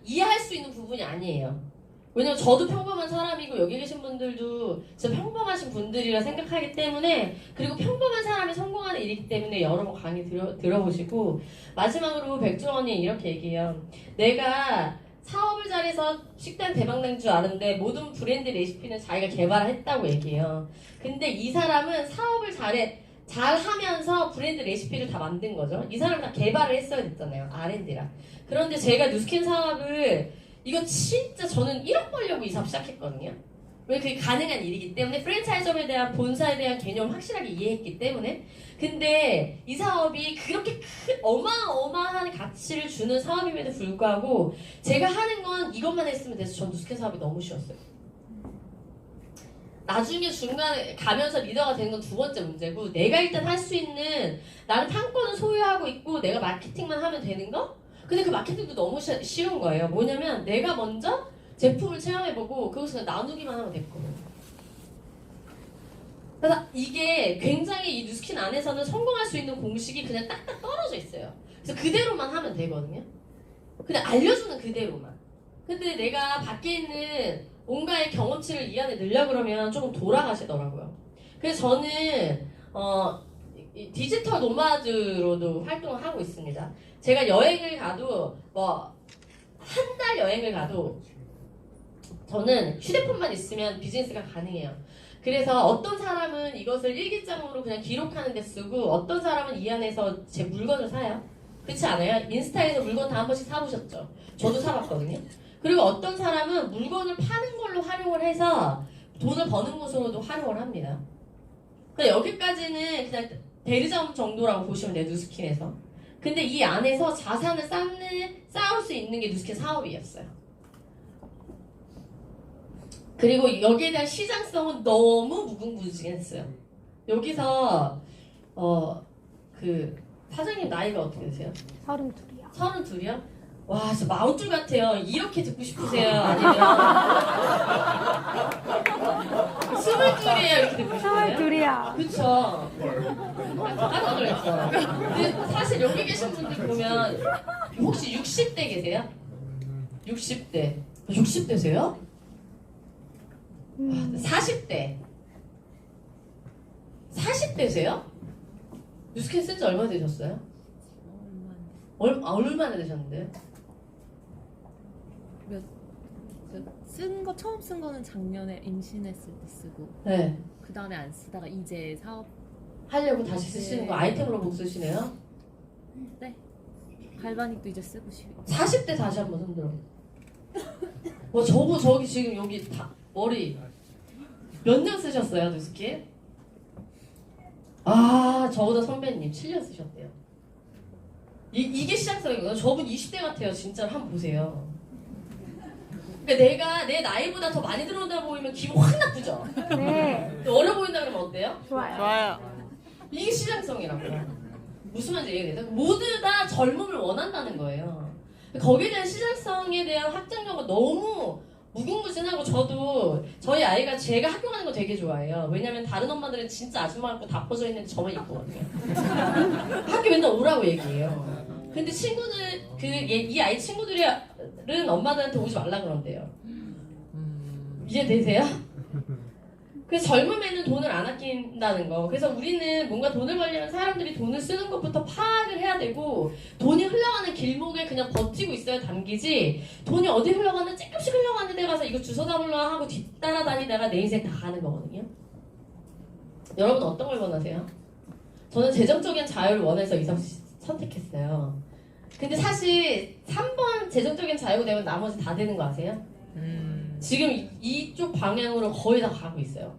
이해할 수 있는 부분이 아니에요. 왜냐면 저도 평범한 사람이고 여기 계신 분들도 진짜 평범하신 분들이라 생각하기 때문에, 그리고 평범한 사람이 성공하는 일이기 때문에 여러 번 강의 들어보시고, 마지막으로 백종원이 이렇게 얘기해요. 내가 사업을 잘해서 식당 대박난 줄 아는데 모든 브랜드 레시피는 자기가 개발했다고 얘기해요. 근데 이 사람은 사업을 잘하면서 브랜드 레시피를 다 만든 거죠. 이 사람은 다 개발을 했어야 됐잖아요. R&D라. 그런데 제가 뉴스캔 사업을, 이거 진짜 저는 1억 벌려고 이 사업 시작했거든요. 왜 그게 가능한 일이기 때문에, 프랜차이즈업에 대한 본사에 대한 개념을 확실하게 이해했기 때문에. 근데 이 사업이 그렇게 어마어마한 가치를 주는 사업임에도 불구하고 제가 하는 건 이것만 했으면 돼서 전 뉴스캔 사업이 너무 쉬웠어요. 나중에 중간에 가면서 리더가 되는 건 두 번째 문제고, 내가 일단 할 수 있는, 나는 판권을 소유하고 있고 내가 마케팅만 하면 되는 거? 근데 그 마케팅도 너무 쉬운 거예요. 뭐냐면 내가 먼저 제품을 체험해보고 그것을 나누기만 하면 됐거든요. 그래서 이게 굉장히 이 뉴스킨 안에서는 성공할 수 있는 공식이 그냥 딱딱 떨어져 있어요. 그래서 그대로만 하면 되거든요. 그냥 알려주는 그대로만. 근데 내가 밖에 있는 뭔가의 경험치를 이 안에 넣으려고 그러면 조금 돌아가시더라고요. 그래서 저는 이 디지털 노마드로도 활동을 하고 있습니다. 제가 여행을 가도 뭐 한 달 여행을 가도 저는 휴대폰만 있으면 비즈니스가 가능해요. 그래서 어떤 사람은 이것을 일기장으로 그냥 기록하는 데 쓰고, 어떤 사람은 이 안에서 제 물건을 사요. 그렇지 않아요? 인스타에서 물건 다 한 번씩 사보셨죠? 저도 사봤거든요. 그리고 어떤 사람은 물건을 파는 걸로 활용을 해서 돈을 버는 곳으로도 활용을 합니다. 그러니까 여기까지는 그냥 대리점 정도라고 보시면 돼요, 뉴스킨에서. 근데 이 안에서 자산을 쌓을 수 있는 게 뉴스킨 사업이었어요. 그리고 여기에 대한 시장성은 너무 무궁무진했어요. 여기서 사장님 나이가 어떻게 되세요? 32이요. 32이요? 와, 진짜 마흔둘 같아요. 이렇게 듣고 싶으세요? 아니면 22이에요? 이렇게 듣고 싶으세요? 22이야. 그쵸? 깜짝 놀랐어. 근데 사실 여기 계신 분들 보면 혹시 60대 계세요? 60대. 60대세요? 40대. 40대세요? 뉴스캔 쓴 지 얼마 되셨어요? 얼마나 되셨는데요? 처음 쓴 거는 작년에 임신했을 때 쓰고, 네. 그 다음에 안 쓰다가 이제 사업 하려고 다시 쓰시는 거 아이템으로 못 쓰시네요? 갈바닉도 이제 쓰고 싶어요. 40대 다시 한번 손들어. 저기 지금 여기 다 머리 몇 년 쓰셨어요, 뉴스킨? 아, 저보다 선배님 7년 쓰셨대요. 이게 시작성이거든요. 저분 20대 같아요. 진짜로 한번 보세요. 그러니까 내가 내 나이보다 더 많이 들어온다 보이면 기분 확 나쁘죠? 네. 어려 보인다 그러면 어때요? 좋아요. 좋아요. 이게 시장성이라고요. 무슨 말인지 이해돼요? 모두 다 젊음을 원한다는 거예요. 거기에 대한 시장성에 대한 확장력은 너무 무궁무진하고, 저도 저희 아이가 제가 학교 가는 거 되게 좋아해요. 왜냐면 다른 엄마들은 진짜 아줌마 같고 다 퍼져 있는데 저만 이쁘거든요. 학교 맨날 오라고 얘기해요. 근데 친구들 이 아이 친구들은 엄마들한테 오지 말라 그런대요. 이해되세요? 그래서 젊음에는 돈을 안 아낀다는 거. 그래서 우리는 뭔가 돈을 벌려면 사람들이 돈을 쓰는 것부터 파악을 해야 되고 돈이 흘러가는 길목에 그냥 버티고 있어야 담기지 돈이 어디 흘러가는 조금씩 흘러가는 데 가서 이거 주워 담으려 하고 뒤따라다니다가 내 인생 다 가는 거거든요. 여러분 어떤 걸 원하세요? 저는 재정적인 자유를 원해서 이사 선택했어요. 근데 사실 3번 재정적인 자유가 되면 나머지 다 되는 거 아세요? 지금 이쪽 방향으로 거의 다 가고 있어요.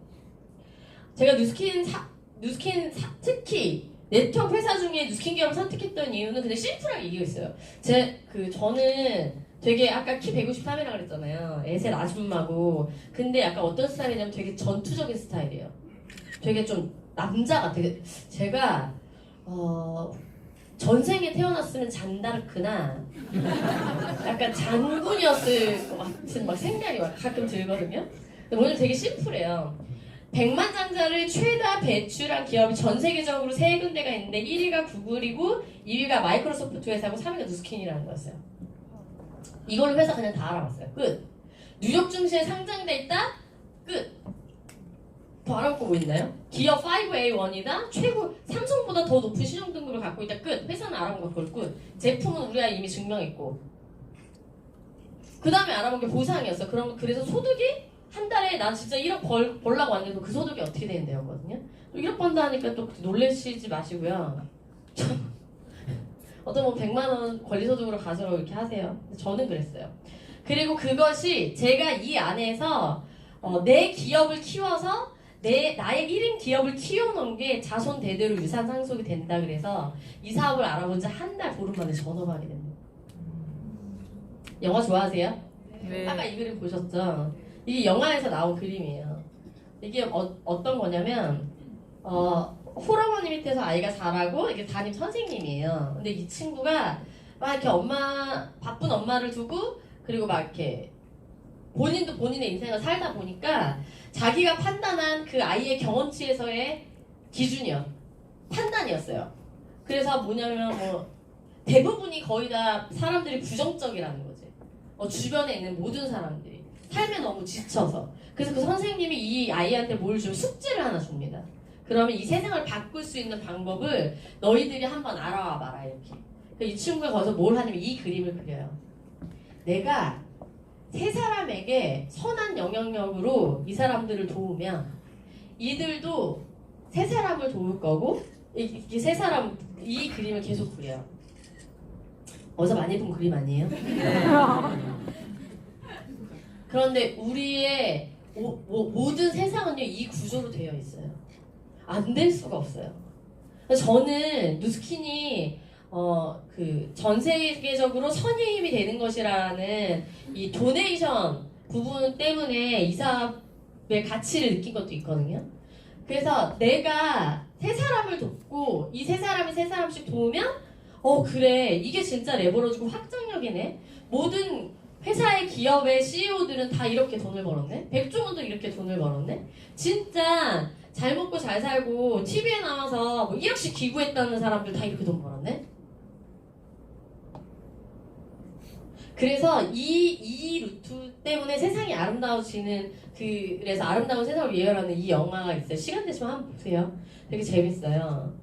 제가 뉴스킨 특히 네트워크 회사 중에 뉴스킨 기업을 선택했던 이유는 그냥 심플하게 이유가 있어요. 저는 되게 아까 키 153이라고 그랬잖아요. 에셀 아줌마고. 근데 약간 어떤 스타일이냐면 되게 전투적인 스타일이에요. 되게 좀 남자 같아요. 제가 전생에 태어났으면 잔다르크나 약간 장군이었을 것 같은 막 생각이 막 가끔 들거든요. 근데 오늘 되게 심플해요. 100만 장자를 최다 배출한 기업이 전 세계적으로 3군데가 있는데 1위가 구글이고 2위가 마이크로소프트 회사고 3위가 누스킨이라는 거였어요. 이걸로 회사 그냥 다 알아봤어요. 끝. 뉴욕 증시에 상장돼 있다? 끝. 더 알아볼 거 뭐 있나요? 기업 5A1이다? 최고 삼성보다 더 높은 신용 등급을 갖고 있다? 끝. 회사는 알아본 거 그걸 끝. 제품은 우리가 이미 증명했고. 그 다음에 알아본 게 보상이었어. 그래서 소득이 한 달에 난 진짜 1억 벌라고 왔는데 그 소득이 어떻게 되는데요? 거든요. 1억 번다 하니까 또 놀라시지 마시고요. 어떤 뭐 100만 원 권리소득으로 가져라고 이렇게 하세요. 저는 그랬어요. 그리고 그것이 제가 이 안에서 내 기업을 키워서 나의 1인 기업을 키워놓은 게 자손 대대로 유산 상속이 된다 그래서 이 사업을 알아본 지 한 달 보름 만에 전업하게 됩니다. 영화 좋아하세요? 네. 아까 이 그림 보셨죠? 이게 영화에서 나온 그림이에요. 이게 어떤 거냐면 홀어머니 밑에서 아이가 자라고 이게 담임 선생님이에요. 근데 이 친구가 막 이렇게 바쁜 엄마를 두고 그리고 막 이렇게 본인도 본인의 인생을 살다 보니까 자기가 판단한 그 아이의 경험치에서의 판단이었어요. 그래서 뭐냐면 대부분이 거의 다 사람들이 부정적이라는 거지. 주변에 있는 모든 사람들이 삶에 너무 지쳐서. 그래서 그 선생님이 이 아이한테 뭘 주면 숙제를 하나 줍니다. 그러면 이 세상을 바꿀 수 있는 방법을 너희들이 한번 알아와 봐라 이렇게. 이 친구가 거기서 뭘 하냐면 이 그림을 그려요. 내가 세 사람에게 선한 영향력으로 이 사람들을 도우면 이들도 세 사람을 도울 거고 이 그림을 계속 그려요. 어디서 많이 본 그림 아니에요? 그런데 우리의 모든 세상은요 이 구조로 되어 있어요. 안 될 수가 없어요. 저는 누스킨이 전 세계적으로 선의 힘이 되는 것이라는 이 도네이션 부분 때문에 이 사업의 가치를 느낀 것도 있거든요. 그래서 내가 세 사람을 돕고 이 세 사람이 세 사람씩 도우면 그래 이게 진짜 레버러지고 확장력이네. 모든 회사의 기업의 CEO들은 다 이렇게 돈을 벌었네. 백종원도 이렇게 돈을 벌었네. 진짜 잘 먹고 잘 살고 TV에 나와서 뭐 1억씩 기부했다는 사람들 다 이렇게 돈 벌었네. 그래서 이 루트 때문에 세상이 아름다워지는 그래서 아름다운 세상을 위해라는 이 영화가 있어요. 시간 되시면 한번 보세요. 되게 재밌어요.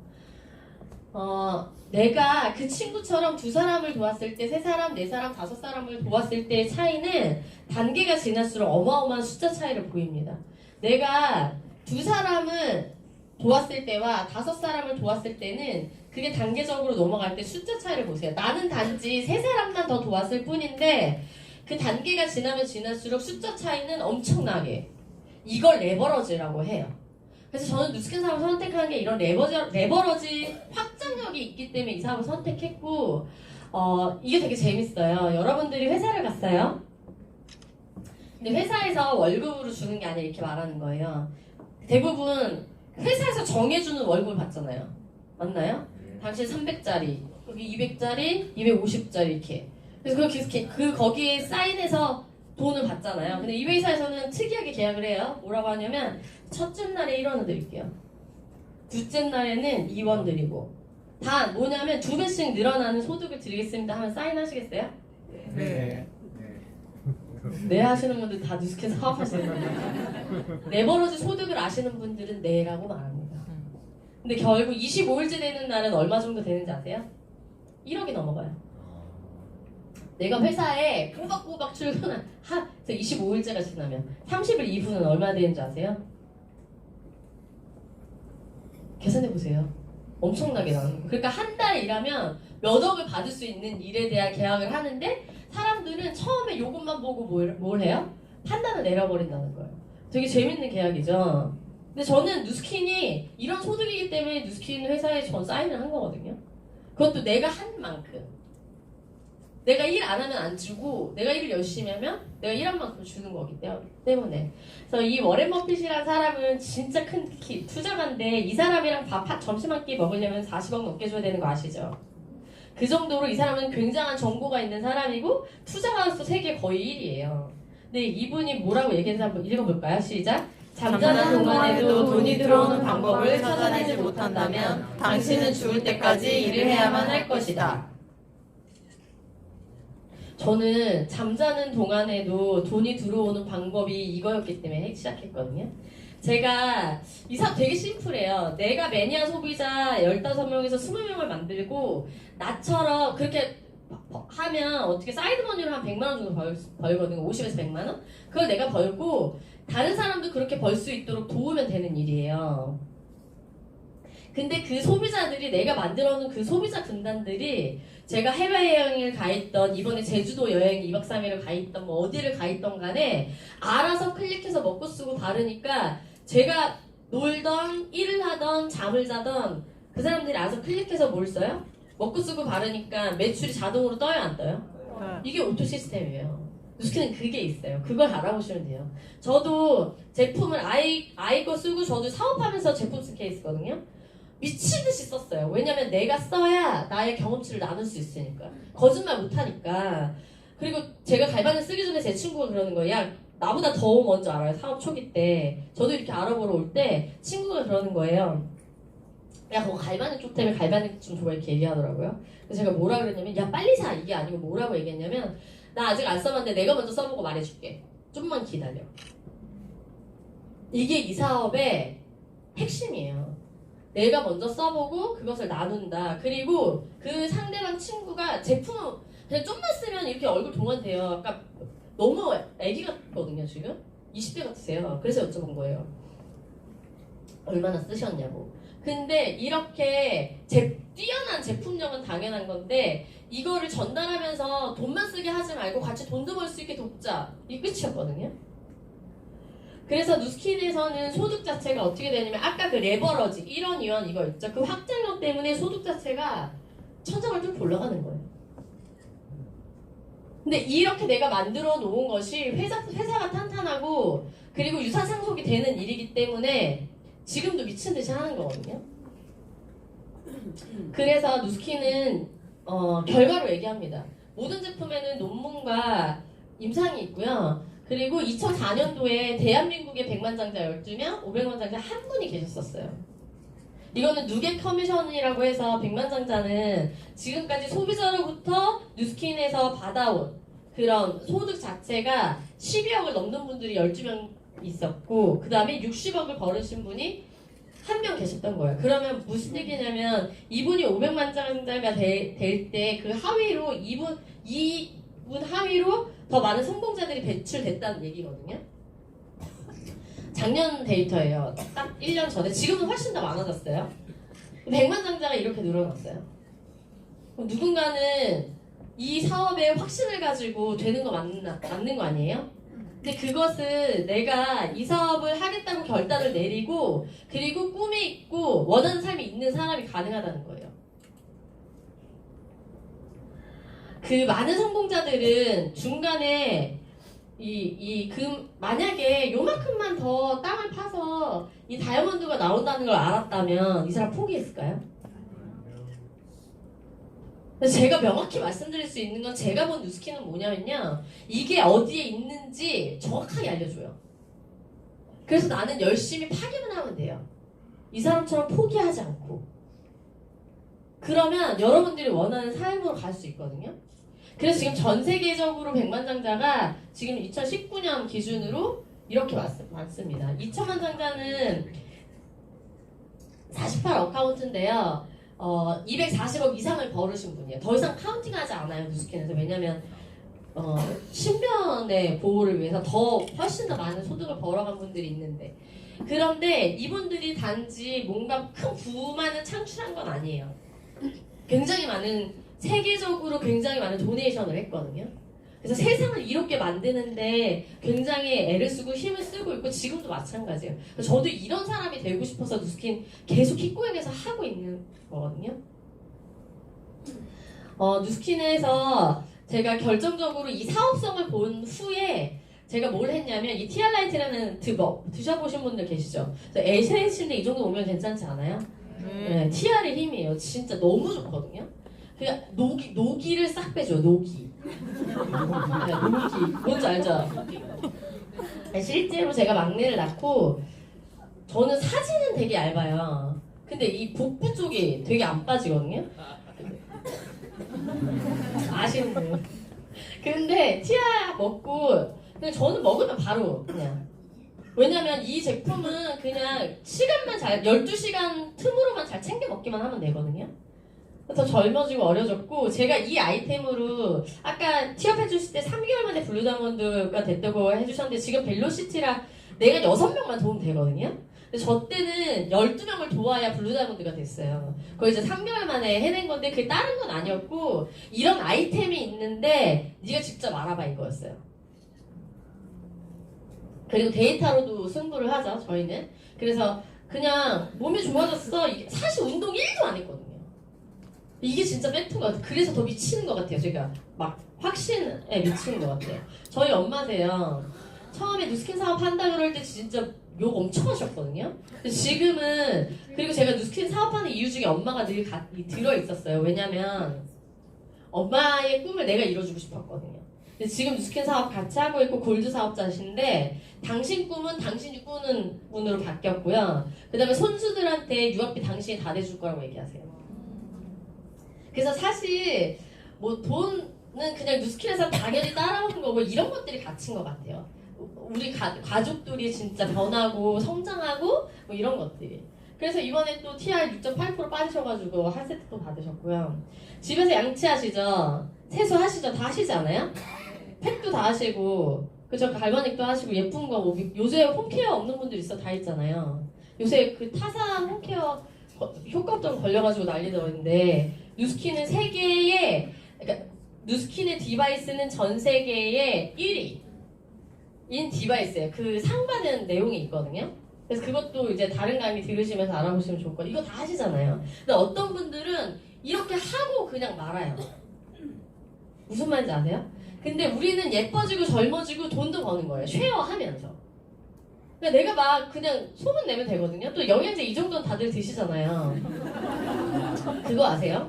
내가 그 친구처럼 2사람을 도왔을 때 3사람, 4사람, 5사람을 도왔을 때의 차이는 단계가 지날수록 어마어마한 숫자 차이를 보입니다. 내가 2사람을 도왔을 때와 5사람을 도왔을 때는 그게 단계적으로 넘어갈 때 숫자 차이를 보세요. 나는 단지 3사람만 더 도왔을 뿐인데 그 단계가 지나면 지날수록 숫자 차이는 엄청나게 이걸 레버러지라고 해요. 그래서 저는 누스킨 사업을 선택한 게 이런 레버러지 확장력이 있기 때문에 이 사업을 선택했고 이게 되게 재밌어요. 여러분들이 회사를 갔어요. 근데 회사에서 월급으로 주는 게 아니라 이렇게 말하는 거예요. 대부분 회사에서 정해주는 월급을 받잖아요. 맞나요? 당신 300짜리, 여기 200짜리, 250짜리 이렇게. 그래서 거기에 사인해서 돈을 받잖아요. 근데 이 회사에서는 특이하게 계약을 해요. 뭐라고 하냐면 첫째 날에 1원을 드릴게요. 둘째 날에는 2원 드리고 단 뭐냐면 2배씩 늘어나는 소득을 드리겠습니다 하면 사인하시겠어요? 네. 네 하시는 분들 다 뉴스캐 사업하시는 거예요. 레버러지 소득을 아시는 분들은 네라고 말합니다. 근데 결국 25일째 되는 날은 얼마 정도 되는지 아세요? 1억이 넘어가요. 내가 회사에 꼬박꼬박 출근한 25일째가 지나면 30일 이후는 얼마 되는지 아세요? 계산해 보세요. 엄청나게 나오는 거예요. 그러니까 한 달 일하면 몇 억을 받을 수 있는 일에 대한 계약을 하는데 사람들은 처음에 요것만 보고 뭘 해요? 판단을 내려버린다는 거예요. 되게 재밌는 계약이죠. 근데 저는 누스킨이 이런 소득이기 때문에 누스킨 회사에 전 사인을 한 거거든요. 그것도 내가 한 만큼. 내가 일 안 하면 안 주고 내가 일을 열심히 하면 내가 일한 만큼 주는 거기 때문에. 그래서 이 워렌 버핏이라는 사람은 진짜 큰 투자가인데 이 사람이랑 점심 한 끼 먹으려면 40억 넘게 줘야 되는 거 아시죠? 그 정도로 이 사람은 굉장한 정보가 있는 사람이고 투자가로서 세계 거의 1위예요. 근데 이분이 뭐라고 얘기했는지 한번 읽어볼까요? 시작! 잠자는 동안에도 돈이 들어오는 방법을 찾아내지 못한다면 당신은 죽을 때까지 일을 해야만 할 것이다. 저는 잠자는 동안에도 돈이 들어오는 방법이 이거였기 때문에 시작했거든요. 제가 이 사업 되게 심플해요. 내가 매니아 소비자 15명에서 20명을 만들고 나처럼 그렇게 하면 어떻게 사이드머니로 한 100만 원 정도 벌거든요. 50에서 100만 원? 그걸 내가 벌고 다른 사람도 그렇게 벌 수 있도록 도우면 되는 일이에요. 근데 그 소비자들이 내가 만들어놓은 그 소비자 군단들이 제가 해외여행을 가 있던 이번에 제주도 여행 2박 3일을 가 있던 뭐 어디를 가 있던 간에 알아서 클릭해서 먹고 쓰고 바르니까 제가 놀던 일을 하던 잠을 자던 그 사람들이 알아서 클릭해서 뭘 써요? 먹고 쓰고 바르니까 매출이 자동으로 떠요 안 떠요? 이게 오토 시스템이에요. 누스킨은 그게 있어요. 그걸 알아보시면 돼요. 저도 제품을 아이 거 쓰고 저도 사업하면서 제품 쓴 케이스거든요. 미친 듯이 썼어요. 왜냐면 내가 써야 나의 경험치를 나눌 수 있으니까. 거짓말 못하니까. 그리고 제가 갈바닉 쓰기 전에 제 친구가 그러는 거예요. 야, 나보다 더 먼저 알아요. 사업 초기 때. 저도 이렇게 알아보러 올 때 친구가 그러는 거예요. 야, 그거 갈바닉 쪽 때문에 갈바닉 좀 줘봐 이렇게 얘기하더라고요. 그래서 제가 뭐라 그랬냐면 야, 빨리 사. 이게 아니고 뭐라고 얘기했냐면 나 아직 안 써봤는데 내가 먼저 써보고 말해줄게. 좀만 기다려. 이게 이 사업의 핵심이에요. 내가 먼저 써보고 그것을 나눈다. 그리고 그 상대방 친구가 제품을 그냥 좀만 쓰면 이렇게 얼굴 동안돼요. 아까 너무 애기 같거든요 지금. 20대 같으세요. 그래서 여쭤본 거예요. 얼마나 쓰셨냐고. 근데 이렇게 뛰어난 제품력은 당연한 건데 이거를 전달하면서 돈만 쓰게 하지 말고 같이 돈도 벌 수 있게 돕자. 이게 끝이었거든요. 그래서 누스킨에서는 소득 자체가 어떻게 되냐면 아까 그 레버러지 1원, 2원 이거 있죠. 그 확장력 때문에 소득 자체가 천장을 좀 올라가는 거예요. 근데 이렇게 내가 만들어 놓은 것이 회사가 탄탄하고 그리고 유사 상속이 되는 일이기 때문에 지금도 미친 듯이 하는 거거든요. 그래서 누스킨은 결과로 얘기합니다. 모든 제품에는 논문과 임상이 있고요. 그리고 2004년도에 대한민국의 100만장자 12명, 500만장자 한 분이 계셨었어요. 이거는 누겟 커미션이라고 해서 100만장자는 지금까지 소비자로부터 누스킨에서 받아온 그런 소득 자체가 12억을 넘는 분들이 12명 있었고 그 다음에 60억을 벌으신 분이 한 명 계셨던 거예요. 그러면 무슨 얘기냐면 이분이 500만장자가 될 때 그 하위로 이분 하위로 더 많은 성공자들이 배출됐다는 얘기거든요. 작년 데이터예요. 딱 1년 전에. 지금은 훨씬 더 많아졌어요. 100만장자가 이렇게 늘어났어요. 그럼 누군가는 이 사업에 확신을 가지고 되는 거 맞는 거 아니에요? 근데 그것은 내가 이 사업을 하겠다고 결단을 내리고 그리고 꿈이 있고 원하는 삶이 있는 사람이 가능하다는 거예요. 그 많은 성공자들은 중간에 만약에 요만큼만 더 땅을 파서 이 다이아몬드가 나온다는 걸 알았다면 이 사람 포기했을까요? 제가 명확히 말씀드릴 수 있는 건 제가 본 누스킨은 뭐냐면요. 이게 어디에 있는지 정확하게 알려줘요. 그래서 나는 열심히 파기만 하면 돼요. 이 사람처럼 포기하지 않고. 그러면 여러분들이 원하는 삶으로 갈 수 있거든요. 그래서 지금 전 세계적으로 백만장자가 지금 2019년 기준으로 이렇게 많습니다. 2천만 장자는 48 어카운트인데요. 240억 이상을 벌으신 분이에요. 더 이상 카운팅하지 않아요, 뉴스킨에서. 왜냐면 신변의 보호를 위해서 훨씬 더 많은 소득을 벌어간 분들이 있는데, 그런데 이분들이 단지 뭔가 큰 부만을 창출한 건 아니에요. 굉장히 많은, 세계적으로 굉장히 많은 도네이션을 했거든요. 그래서 세상을 이롭게 만드는데 굉장히 애를 쓰고 힘을 쓰고 있고, 지금도 마찬가지예요. 저도 이런 사람이 되고 싶어서 뉴스킨 계속 킥고행에서 하고 있는 거거든요. 뉴스킨에서 제가 결정적으로 이 사업성을 본 후에 제가 뭘 했냐면, 이 티알라이트라는 드셔보신 분들 계시죠? 에센스인데 이 정도 오면 괜찮지 않아요? 네, 티알의 힘이에요. 진짜 너무 좋거든요. 그냥 노기를 싹 빼줘요. 노기. 네, 노기. 뭔지 알죠? 실제로 제가 막내를 낳고, 저는 사진은 되게 얇아요. 근데 이 복부 쪽이 되게 안 빠지거든요. 아시는 분. 근데 티알 먹고, 그냥 저는 먹으면 바로 그냥. 왜냐면 이 제품은 그냥 시간만 12시간 틈으로만 잘 챙겨 먹기만 하면 되거든요. 더 젊어지고 어려졌고, 제가 이 아이템으로 아까 티업 해주실 때 3개월 만에 블루다이몬드가 됐다고 해주셨는데, 지금 벨로시티라 내가 6명만 도움 되거든요. 근데 저 때는 12명을 도와야 블루다이몬드가 됐어요. 그걸 이제 3개월 만에 해낸 건데, 그게 다른 건 아니었고, 이런 아이템이 있는데 네가 직접 알아봐 이거였어요. 그리고 데이터로도 승부를 하죠, 저희는. 그래서 그냥 몸이 좋아졌어. 사실 운동 1도 안 했거든요. 이게 진짜 팩트인 것 같아요. 그래서 더 미치는 것 같아요. 제가 막 확신에 미치는 것 같아요. 저희 엄마세요. 처음에 뉴스킨 사업 한다 그럴 때 진짜 욕 엄청 하셨거든요. 근데 지금은, 그리고 제가 뉴스킨 사업하는 이유 중에 엄마가 늘 들어있었어요. 왜냐면 엄마의 꿈을 내가 이뤄주고 싶었거든요. 근데 지금 뉴스킨 사업 같이 하고 있고 골드 사업자신데, 당신 꿈은 당신이 꾸는 분으로 바뀌었고요. 그 다음에 손주들한테 유학비 당신이 다 내줄 거라고 얘기하세요. 그래서 사실 뭐 돈은 그냥 뉴스킨에서 당연히 따라오는 거고, 이런 것들이 갇힌 것 같아요. 우리 가족들이 진짜 변하고 성장하고 뭐 이런 것들이. 그래서 이번에 또 TR 6.8% 빠지셔가지고 한 세트 또 받으셨고요. 집에서 양치하시죠? 세수하시죠? 다 하시지 않아요? 팩도 다 하시고, 그죠? 갈바닉도 하시고, 예쁜 거, 뭐, 요새 홈케어 없는 분들 있어, 다 있잖아요. 요새 그 타사 홈케어 효과없다고 걸려가지고 난리도 있는데, 뉴스킨은 세계의, 그러니까 뉴스킨의 디바이스는 전 세계의 1위인 디바이스예요. 그 상 받은 내용이 있거든요. 그래서 그것도 이제 다른 강의 들으시면서 알아보시면 좋을 거예요. 이거 다 하시잖아요. 근데 어떤 분들은 이렇게 하고 그냥 말아요. 무슨 말인지 아세요? 근데 우리는 예뻐지고 젊어지고 돈도 버는 거예요. 쉐어하면서. 그러니까 내가 막 그냥 소문 내면 되거든요. 또 영양제 이 정도는 다들 드시잖아요. 그거 아세요?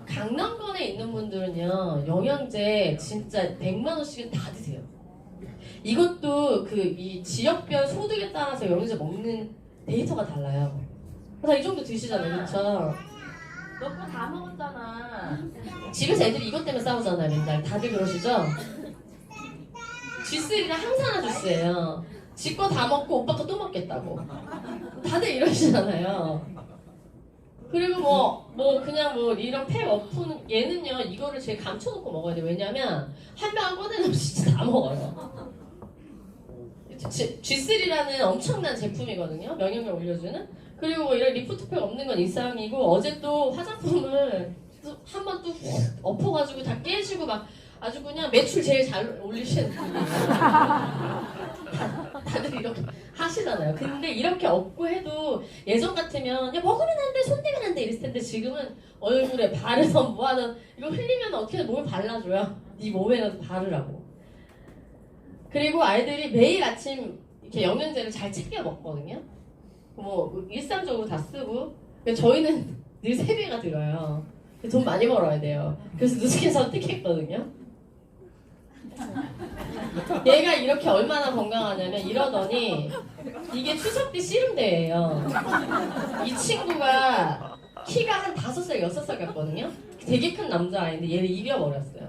강남권에 있는 분들은요, 영양제 진짜 100만 원씩은 다 드세요. 이것도 이 지역별 소득에 따라서 영양제 먹는 데이터가 달라요. 다 이 정도 드시잖아요, 그렇죠? 너 거 다 먹었잖아. 집에서 애들이 이것 때문에 싸우잖아요, 맨날. 다들 그러시죠? G3가 항산화 주스예요. 지 거 다 먹고 오빠 거 또 먹겠다고. 다들 이러시잖아요. 그리고 그냥 이런 팩 어프는, 얘는요, 이거를 제일 감춰놓고 먹어야 돼요. 왜냐면 한 병 꺼내놓으면 진짜 다 먹어요. G3라는 엄청난 제품이거든요. 면역력 올려주는. 그리고 뭐 이런 리프트팩 없는 건 일상이고, 어제 또 화장품을 한 번 또 엎어가지고 다 깨지고 막 아주 그냥 매출 제일 잘 올리시는 분이에요. 다들 이렇게 하시잖아요. 근데 이렇게 엎고 해도 예전 같으면 야 먹으면 안 돼, 손대면 안 돼 이랬을 텐데, 지금은 얼굴에 바르던 뭐하던 이거 흘리면 어떻게든 몸에 발라줘요. 네 몸에는 바르라고. 그리고 아이들이 매일 아침 이렇게 영양제를 잘 챙겨 먹거든요. 뭐 일상적으로 다 쓰고. 저희는 늘 세배가 들어요. 돈 많이 벌어야 돼요. 그래서 뉴스킨 선택했거든요. 얘가 이렇게 얼마나 건강하냐면, 이러더니 이게 추석 때 씨름대회예요. 이 친구가 키가 한 5살, 6살 같거든요. 되게 큰 남자아이인데 얘를 이겨버렸어요.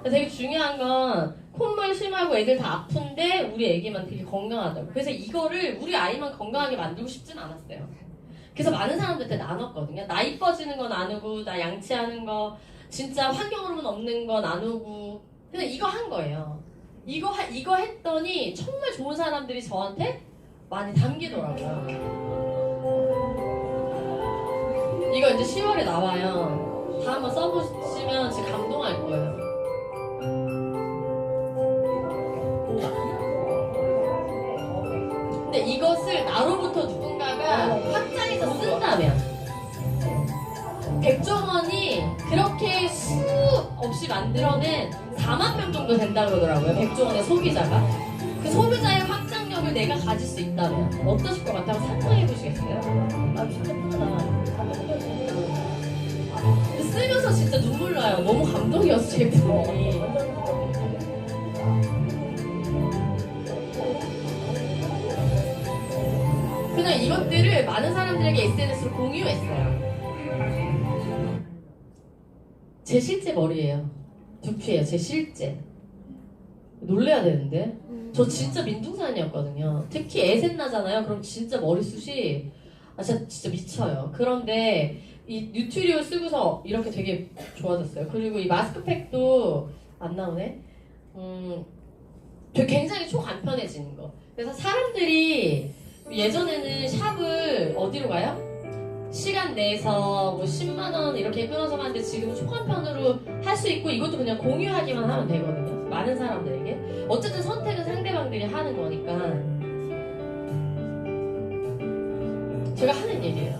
되게 중요한 건 콧물 심하고 애들 다 아픈데 우리 애기만 되게 건강하다고. 그래서 이거를 우리 아이만 건강하게 만들고 싶진 않았어요. 그래서 많은 사람들한테 나눴거든요. 나 이뻐지는 거 나누고, 나 양치하는 거, 진짜 환경호르몬 없는 거 나누고. 그냥 이거 한 거예요. 이거 했더니 정말 좋은 사람들이 저한테 많이 담기더라고요. 이거 이제 10월에 나와요. 다 한번 써보시면 진짜 감동할 거예요. 근데 이것을 나로부터 누군가가 확장해서 쓴다면 백종원이 그렇게 수 없이 만들어낸 4만 명 정도 된다고 그러더라고요. 백종원의 소비자가. 그 소비자의 확장력을 내가 가질 수 있다면 어떠실 것 같다고 상상해 보시겠어요? 아 진짜 뿌듯하다. 쓰면서 진짜 눈물 나요. 너무 감동이었어 제품이. 그냥 이것들을 많은 사람들에게 SNS로 공유했어요. 제 실제 머리예요. 두피예요. 제 실제. 놀래야 되는데. 저 진짜 민둥산이었거든요. 특히 애셋 나잖아요. 그럼 진짜 머리숱이 진짜 미쳐요. 그런데 이 뉴트리올 쓰고서 이렇게 되게 좋아졌어요. 그리고 이 마스크팩도 안 나오네. 되게 굉장히 초간편해지는 거. 그래서 사람들이 예전에는 샵을 어디로 가요? 시간 내서 뭐 10만 원 이렇게 끊어서 하는데 지금 초간편으로 할 수 있고 이것도 그냥 공유하기만 하면 되거든요. 많은 사람들에게. 어쨌든 선택은 상대방들이 하는 거니까. 제가 하는 얘기예요.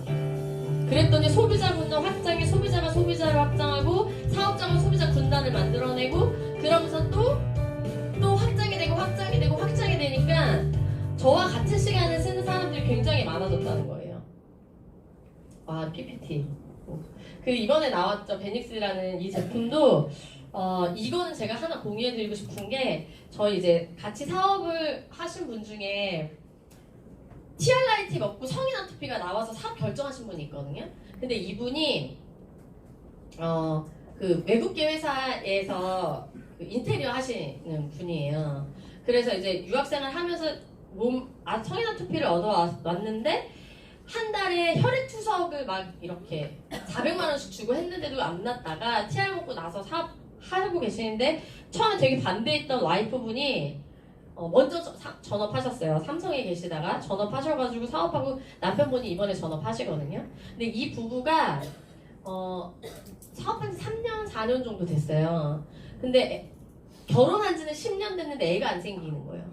그랬더니 소비자 군단 확장에 소비자가 소비자를 확장하고 사업자가 소비자 군단을 만들어내고 그러면서 또 확장이 되고 확장이 되고 확장이 되니까 저와 같은 시간을 쓰는 사람들이 굉장히 많아졌다는 거예요. 와, PPT. 그 이번에 나왔죠. 베닉스라는 이 제품도 이거는 제가 하나 공유해드리고 싶은 게 저희 이제 같이 사업을 하신 분 중에 티알라이티 먹고 성인 아토피가 나와서 사업 결정하신 분이 있거든요. 근데 이분이 그 외국계 회사에서 그 인테리어 하시는 분이에요. 그래서 이제 유학생활 하면서 성인 아토피를 얻어왔는데 한 달에 혈액투석을 막 이렇게 400만 원씩 주고 했는데도 안 났다가 TR 먹고 나서 사업하고 계시는데 처음에 되게 반대했던 와이프분이 먼저 전업하셨어요. 삼성에 계시다가 전업하셔가지고 사업하고 남편분이 이번에 전업하시거든요. 근데 이 부부가 사업한 지 3년, 4년 정도 됐어요. 근데 결혼한 지는 10년 됐는데 애가 안 생기는 거예요.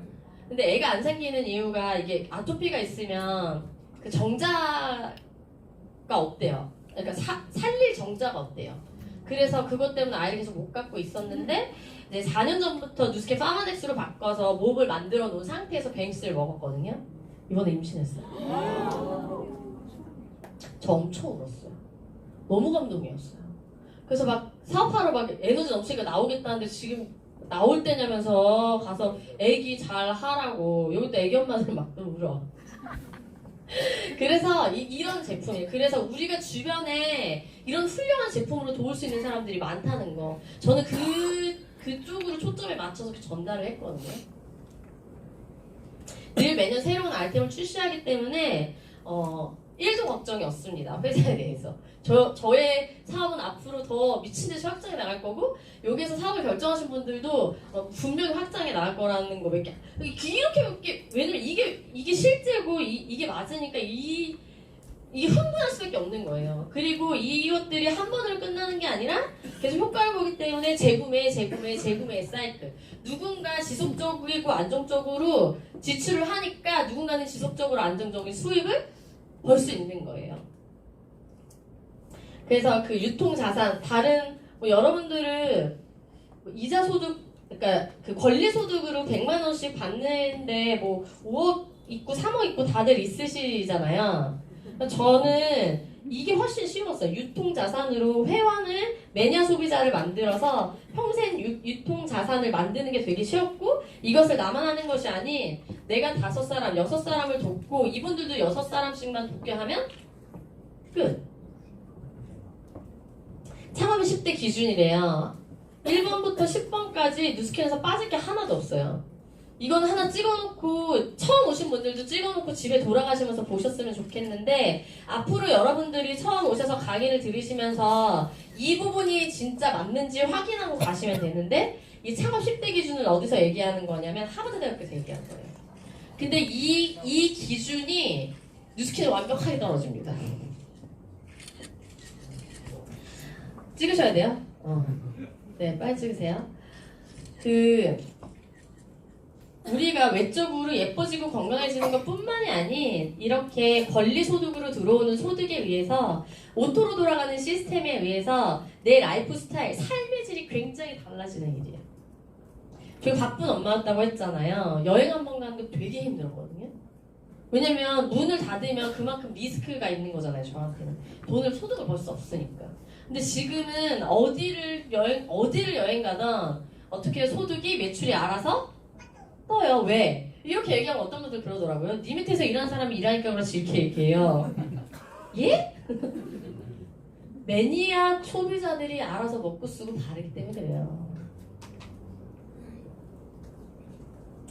근데 애가 안 생기는 이유가 이게 아토피가 있으면 그 정자가 없대요. 그러니까 살릴 정자가 없대요. 그래서 그것 때문에 아이를 계속 못 갖고 있었는데 이제 4년 전부터 누스케 파마덱스로 바꿔서 몸을 만들어 놓은 상태에서 베닉스를 먹었거든요. 이번에 임신했어요. 저 엄청 울었어요. 너무 감동이었어요. 그래서 막 사업하러 막 에너지 넘치니까 나오겠다는데 지금 나올 때냐면서 가서 애기 잘 하라고 여기 또 애기 엄마들 막 울어. 그래서 이런 제품이에요. 그래서 우리가 주변에 이런 훌륭한 제품으로 도울 수 있는 사람들이 많다는 거. 저는 그쪽으로 초점에 맞춰서 전달을 했거든요. 늘 매년 새로운 아이템을 출시하기 때문에 1도 걱정이 없습니다. 회사에 대해서. 저의 사업은 앞으로 더 미친듯이 확장해 나갈 거고 여기에서 사업을 결정하신 분들도 분명히 확장해 나갈 거라는 거 이렇게 왜냐면 이게 실제고 이게 맞으니까 이게 흥분할 수밖에 없는 거예요. 그리고 이것들이 한 번으로 끝나는 게 아니라 계속 효과를 보기 때문에 재구매 사이클. 누군가 지속적이고 안정적으로 지출을 하니까 누군가는 지속적으로 안정적인 수입을 벌 수 있는 거예요. 그래서 그 유통자산, 다른 여러분들은 이자 소득, 그러니까 그 권리 소득으로 100만 원씩 받는데 5억 있고 3억 있고 다들 있으시잖아요. 저는 이게 훨씬 쉬웠어요. 유통자산으로 회원을 매니아 소비자를 만들어서 평생 유통자산을 만드는 게 되게 쉬웠고 이것을 나만 하는 것이 아닌 내가 5사람, 6사람을 돕고 이분들도 6사람씩만 돕게 하면 끝. 창업이 10대 기준이래요. 1번부터 10번까지 누스킨에서 빠질 게 하나도 없어요. 이건 하나 찍어놓고 처음 오신 분들도 찍어놓고 집에 돌아가시면서 보셨으면 좋겠는데 앞으로 여러분들이 처음 오셔서 강의를 들으시면서 이 부분이 진짜 맞는지 확인하고 가시면 되는데 이 창업 10대 기준을 어디서 얘기하는 거냐면 하버드 대학교에서 얘기하는 거예요. 근데 이 기준이 뉴스킨에 완벽하게 떨어집니다. 찍으셔야 돼요? 네, 빨리 찍으세요. 우리가 외적으로 예뻐지고 건강해지는 것 뿐만이 아닌 이렇게 권리소득으로 들어오는 소득에 의해서 오토로 돌아가는 시스템에 의해서 내 라이프 스타일, 삶의 질이 굉장히 달라지는 일이에요. 저희 바쁜 엄마였다고 했잖아요. 여행 한 번 가는 거 되게 힘들었거든요. 왜냐면 문을 닫으면 그만큼 리스크가 있는 거잖아요. 저한테는. 소득을 벌 수 없으니까. 근데 지금은 어디를 여행 가든 어떻게 소득이 매출이 알아서 떠요. 왜? 이렇게 얘기하면 어떤 분들 그러더라고요. 네 밑에서 일하는 사람이 일하니까 그렇지 이렇게 얘기해요. 예? 매니아 소비자들이 알아서 먹고 쓰고 다르기 때문에 그래요.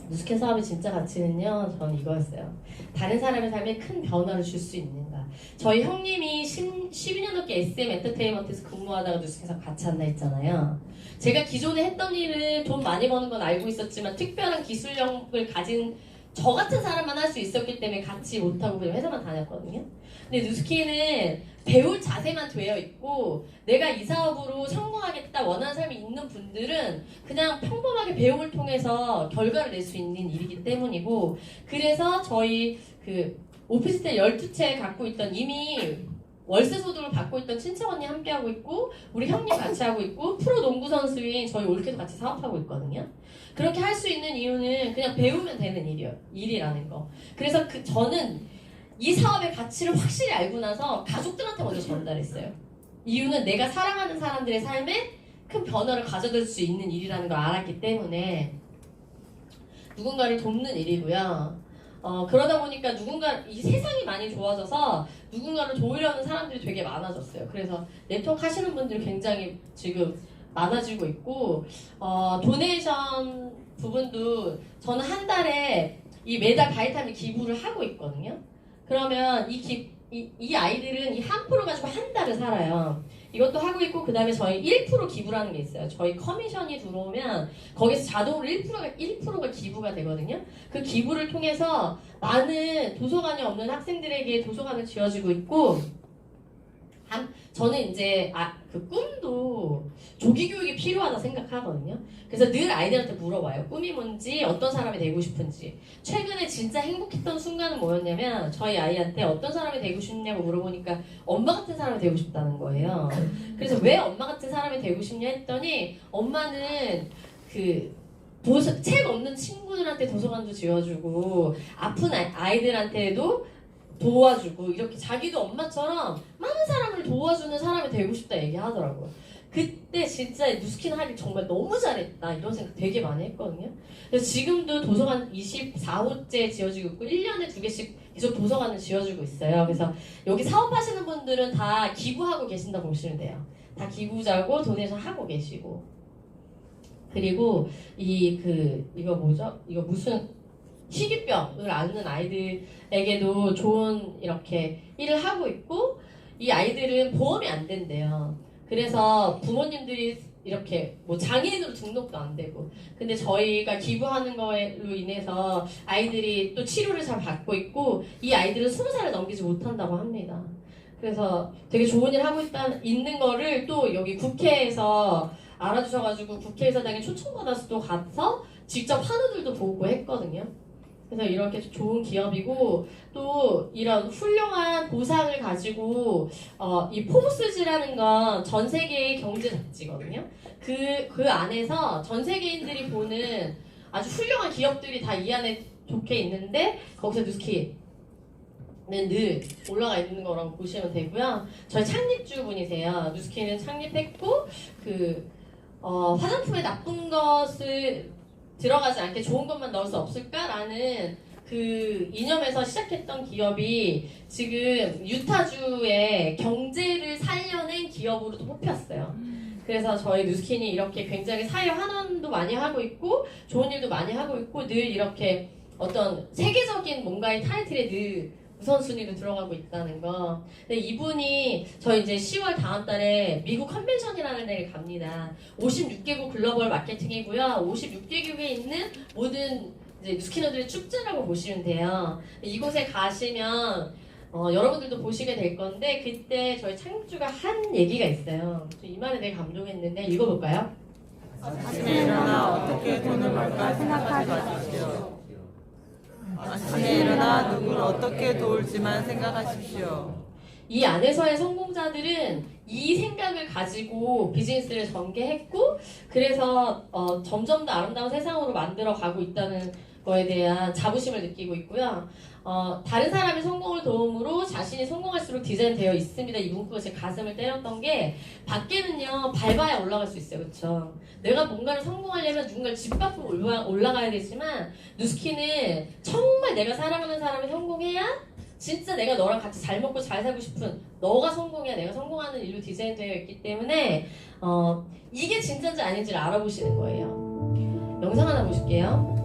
누스킨 사업의 진짜 가치는요, 저는 이거였어요. 다른 사람의 삶에 큰 변화를 줄 수 있는가. 저희 형님이 12년 넘게 SM 엔터테인먼트에서 근무하다가 누스킨에서 같이 한다 했잖아요. 제가 기존에 했던 일은 돈 많이 버는 건 알고 있었지만 특별한 기술력을 가진 저 같은 사람만 할 수 있었기 때문에 같이 못하고 그냥 회사만 다녔거든요. 근데 누스킨은 배울 자세만 되어 있고 내가 이 사업으로 성공하겠다 원하는 사람이 있는 분들은 그냥 평범하게 배움을 통해서 결과를 낼 수 있는 일이기 때문이고 그래서 저희 오피스텔 12채 갖고 있던 이미 월세 소득을 받고 있던 친척 언니 함께 하고 있고 우리 형님 같이 하고 있고 프로 농구 선수인 저희 올케도 같이 사업하고 있거든요. 그렇게 할 수 있는 이유는 그냥 배우면 되는 일이라는 거. 그래서 저는 이 사업의 가치를 확실히 알고 나서 가족들한테 먼저 전달했어요. 이유는 내가 사랑하는 사람들의 삶에 큰 변화를 가져다 줄 수 있는 일이라는 걸 알았기 때문에 누군가를 돕는 일이고요. 그러다 보니까 이 세상이 많이 좋아져서 누군가를 도우려는 사람들이 되게 많아졌어요. 그래서 네트워크 하시는 분들이 굉장히 지금 많아지고 있고, 도네이션 부분도 저는 한 달에 매달 바이타민 기부를 하고 있거든요. 그러면 이 아이들은 이 한 프로 가지고 한 달을 살아요. 이것도 하고 있고 그 다음에 저희 1% 기부라는 게 있어요. 저희 커미션이 들어오면 거기서 자동으로 1%가 기부가 되거든요. 그 기부를 통해서 많은 도서관이 없는 학생들에게 도서관을 지어주고 있고 저는 이제 그 꿈도 조기 교육이 필요하다 생각하거든요. 그래서 늘 아이들한테 물어봐요. 꿈이 뭔지, 어떤 사람이 되고 싶은지. 최근에 진짜 행복했던 순간은 뭐였냐면 저희 아이한테 어떤 사람이 되고 싶냐고 물어보니까 엄마 같은 사람이 되고 싶다는 거예요. 그래서 왜 엄마 같은 사람이 되고 싶냐 했더니 엄마는 책 없는 친구들한테 도서관도 지어주고 아픈 아이들한테도 도와주고 이렇게 자기도 엄마처럼 많은 사람을 도와주는 사람이 되고 싶다 얘기하더라고요. 그때 진짜 누스킨 하길 정말 너무 잘했다 이런 생각 되게 많이 했거든요. 그래서 지금도 도서관 24호째 지어지고 있고 1년에 2개씩 계속 도서관을 지어주고 있어요. 그래서 여기 사업하시는 분들은 다 기부하고 계신다 보시면 돼요. 다 기부자고 도네이션 하고 계시고 그리고 이거 뭐죠? 이거 무슨 희귀병을 앓는 아이들에게도 좋은 이렇게 일을 하고 있고 이 아이들은 보험이 안 된대요. 그래서 부모님들이 이렇게 장애인으로 등록도 안 되고 근데 저희가 기부하는 거로 인해서 아이들이 또 치료를 잘 받고 있고 이 아이들은 20살을 넘기지 못한다고 합니다. 그래서 되게 좋은 일 하고 있는 거를 또 여기 국회에서 알아주셔가지고 국회의사당에 초청받아서 또 가서 직접 한우들도 보고 했거든요. 그래서 이렇게 좋은 기업이고 또 이런 훌륭한 보상을 가지고 이 포브스지라는 건 전 세계의 경제 잡지거든요. 그 안에서 전 세계인들이 보는 아주 훌륭한 기업들이 다 이 안에 좋게 있는데 거기서 누스킨은 늘 올라가 있는 거라고 보시면 되고요. 저희 창립주분이세요. 누스킨은 창립했고 화장품에 나쁜 것을 들어가지 않게 좋은 것만 넣을 수 없을까라는 그 이념에서 시작했던 기업이 지금 유타주의 경제를 살려 살려낸 기업으로도 뽑혔어요. 그래서 저희 누스킨이 이렇게 굉장히 사회 환원도 많이 하고 있고 좋은 일도 많이 하고 있고 늘 이렇게 어떤 세계적인 뭔가의 타이틀에 늘 우선순위로 들어가고 있다는 거. 근데 이분이 저희 이제 10월 다음 달에 미국 컨벤션이라는 데를 갑니다. 56개국 글로벌 마케팅이고요. 56개국에 있는 모든 이제 누스키너들의 축제라고 보시면 돼요. 이곳에 가시면 여러분들도 보시게 될 건데 그때 저희 창립주가 한 얘기가 있어요. 이 말에 되게 감동했는데 읽어볼까요? 아침에 일어나 어떻게 돈을 벌까 생각하지 마십시오. 아침에 일어나 누구를 어떻게 도울지만 생각하십시오. 이 안에서의 성공자들은 이 생각을 가지고 비즈니스를 전개했고 그래서 점점 더 아름다운 세상으로 만들어 가고 있다는 거에 대한 자부심을 느끼고 있고요. 다른 사람의 성공을 도움으로 자신이 성공할수록 디자인되어 있습니다. 이 문구가 제 가슴을 때렸던 게 밖에는요 밟아야 올라갈 수 있어요. 그렇죠? 내가 뭔가를 성공하려면 누군가를 집 밖으로 올라가야 되지만 누스키는 정말 내가 사랑하는 사람이 성공해야 진짜 내가 너랑 같이 잘 먹고 잘 살고 싶은 너가 성공해야 내가 성공하는 일로 디자인되어 있기 때문에 이게 진짜인지 아닌지를 알아보시는 거예요. 영상 하나 보실게요.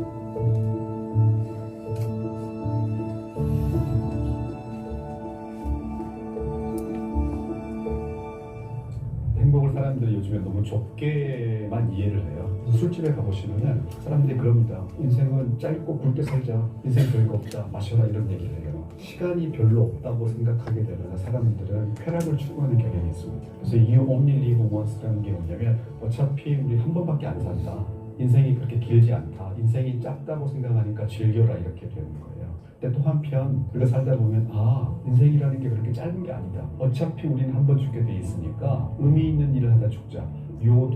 행복을 사람들이 요즘에 너무 좁게만 이해를 해요. 술집에 가보시면은 사람들이 그럽니다. 인생은 짧고 굵게 살자. 인생 별거 없다. 마셔라 이런 얘기를 해요. 시간이 별로 없다고 생각하게 되면 사람들은 쾌락을 추구하는 경향이 있습니다. 그래서 You only live once라는 게 뭐냐면 어차피 우리 한 번밖에 안 산다. 인생이 그렇게 길지 않다. 인생이 짧다고 생각하니까 즐겨라 이렇게 되는 거예요. 근데 또 한편 우리가 살다 보면 인생이라는 게 그렇게 짧은 게 아니다. 어차피 우리는 한 번 죽게 돼 있으니까 의미 있는 일을 하다 죽자. You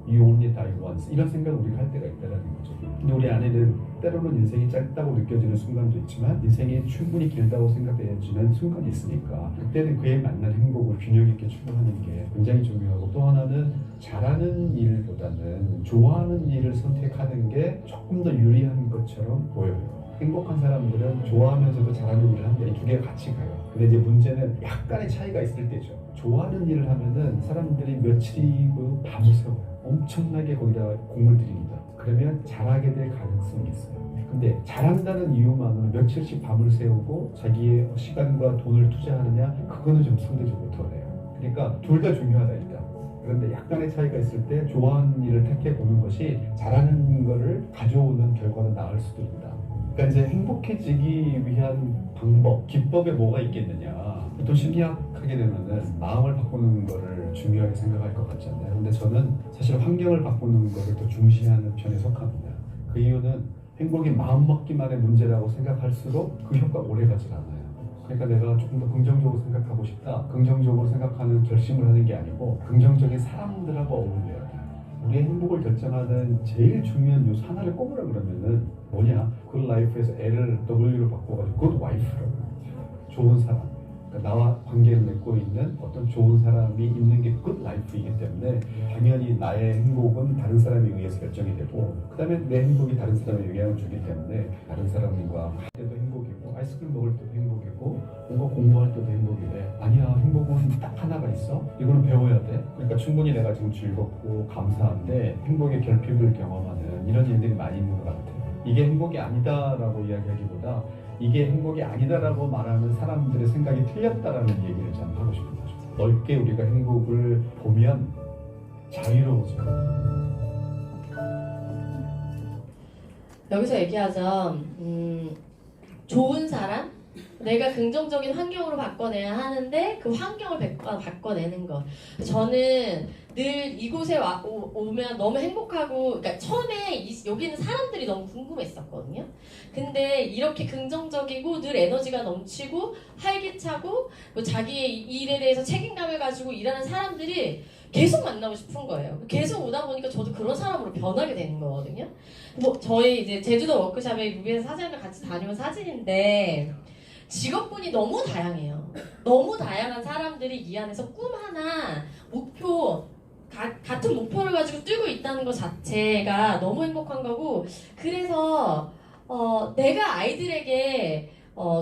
only die once 이런 생각을 우리가 할 때가 있다는 거죠. 근데 우리 안에는 때로는 인생이 짧다고 느껴지는 순간도 있지만 인생이 충분히 길다고 생각되어지는 순간이 있으니까 그때는 그에 맞는 행복을 균형 있게 추구하는 게 굉장히 중요하고 또 하나는 잘하는 일보다는 좋아하는 일을 선택하는 게 조금 더 유리한 것처럼 보여요. 행복한 사람들은 좋아하면서도 잘하는 일을 하는데 이 두 개가 같이 가요. 근데 이제 문제는 약간의 차이가 있을 때죠. 좋아하는 일을 하면은 사람들이 며칠이고 밤을 새워요. 엄청나게 거기다 공을 들입니다. 그러면 잘하게 될 가능성이 있어요. 근데 잘한다는 이유만으로 며칠씩 밤을 새우고 자기의 시간과 돈을 투자하느냐 그거는 좀 상대적으로 덜해요. 그러니까 둘 다 중요하다 일단. 그런데 약간의 차이가 있을 때 좋아하는 일을 택해 보는 것이 잘하는 거를 가져오는 결과는 나을 수도 있다. 그러니까 이제 행복해지기 위한 방법, 기법에 뭐가 있겠느냐. 보통 심리학하게 되면은 마음을 바꾸는 거를 중요하게 생각할 것 같지 않나요? 근데 저는 사실 환경을 바꾸는 거를 더 중시하는 편에 속합니다. 그 이유는 행복이 마음먹기만의 문제라고 생각할수록 그 효과가 오래가지 않아요. 그러니까 내가 조금 더 긍정적으로 생각하고 싶다. 긍정적으로 생각하는 결심을 하는 게 아니고 긍정적인 사람들하고 어울려야 돼. 우리의 행복을 결정하는 제일 중요한 요소 하나를 꼽으라 그러면은 뭐냐? 굿 라이프에서 L을 W로 바꿔가지고 굿 와이프라고. 좋은 사람. 그러니까 나와 관계를 맺고 있는 어떤 좋은 사람이 있는 게 굿 라이프이기 때문에 당연히 나의 행복은 다른 사람에 의해서 결정이 되고 그 다음에 내 행복이 다른 사람에 영향을 주기 때문에 다른 사람과 할 때도 행복이고 아이스크림 먹을 때도 행복이고 뭔가 공부할 때도 행복이래. 아니야, 행복은 딱 하나가 있어. 이거는 배워야 돼. 그러니까 충분히 내가 지금 즐겁고 감사한데 행복의 결핍을 경험하는 이런 일들이 많이 있는 것 같아요. 이게 행복이 아니다라고 이야기하기보다 이게 행복이 아니다라고 말하는 사람들의 생각이 틀렸다라는 얘기를 좀 하고 싶은 거죠. 넓게 우리가 행복을 보면 자유로워져. 여기서 얘기하자 좋은 사람? 내가 긍정적인 환경으로 바꿔내야 하는데 그 환경을 바꿔내는 것. 저는 늘 이곳에 오면 너무 행복하고, 그러니까 처음에 여기 있는 사람들이 너무 궁금했었거든요. 근데 이렇게 긍정적이고 늘 에너지가 넘치고 활기차고 자기의 일에 대해서 책임감을 가지고 일하는 사람들이 계속 만나고 싶은 거예요. 계속 오다 보니까 저도 그런 사람으로 변하게 되는 거거든요. 뭐 저희 이제 제주도 워크숍에 뮤비에서 사진을 같이 다녀온 사진인데 직업군이 너무 다양해요. 너무 다양한 사람들이 이 안에서 꿈 하나, 목표, 같은 목표를 가지고 뛰고 있다는 것 자체가 너무 행복한 거고, 그래서 내가 아이들에게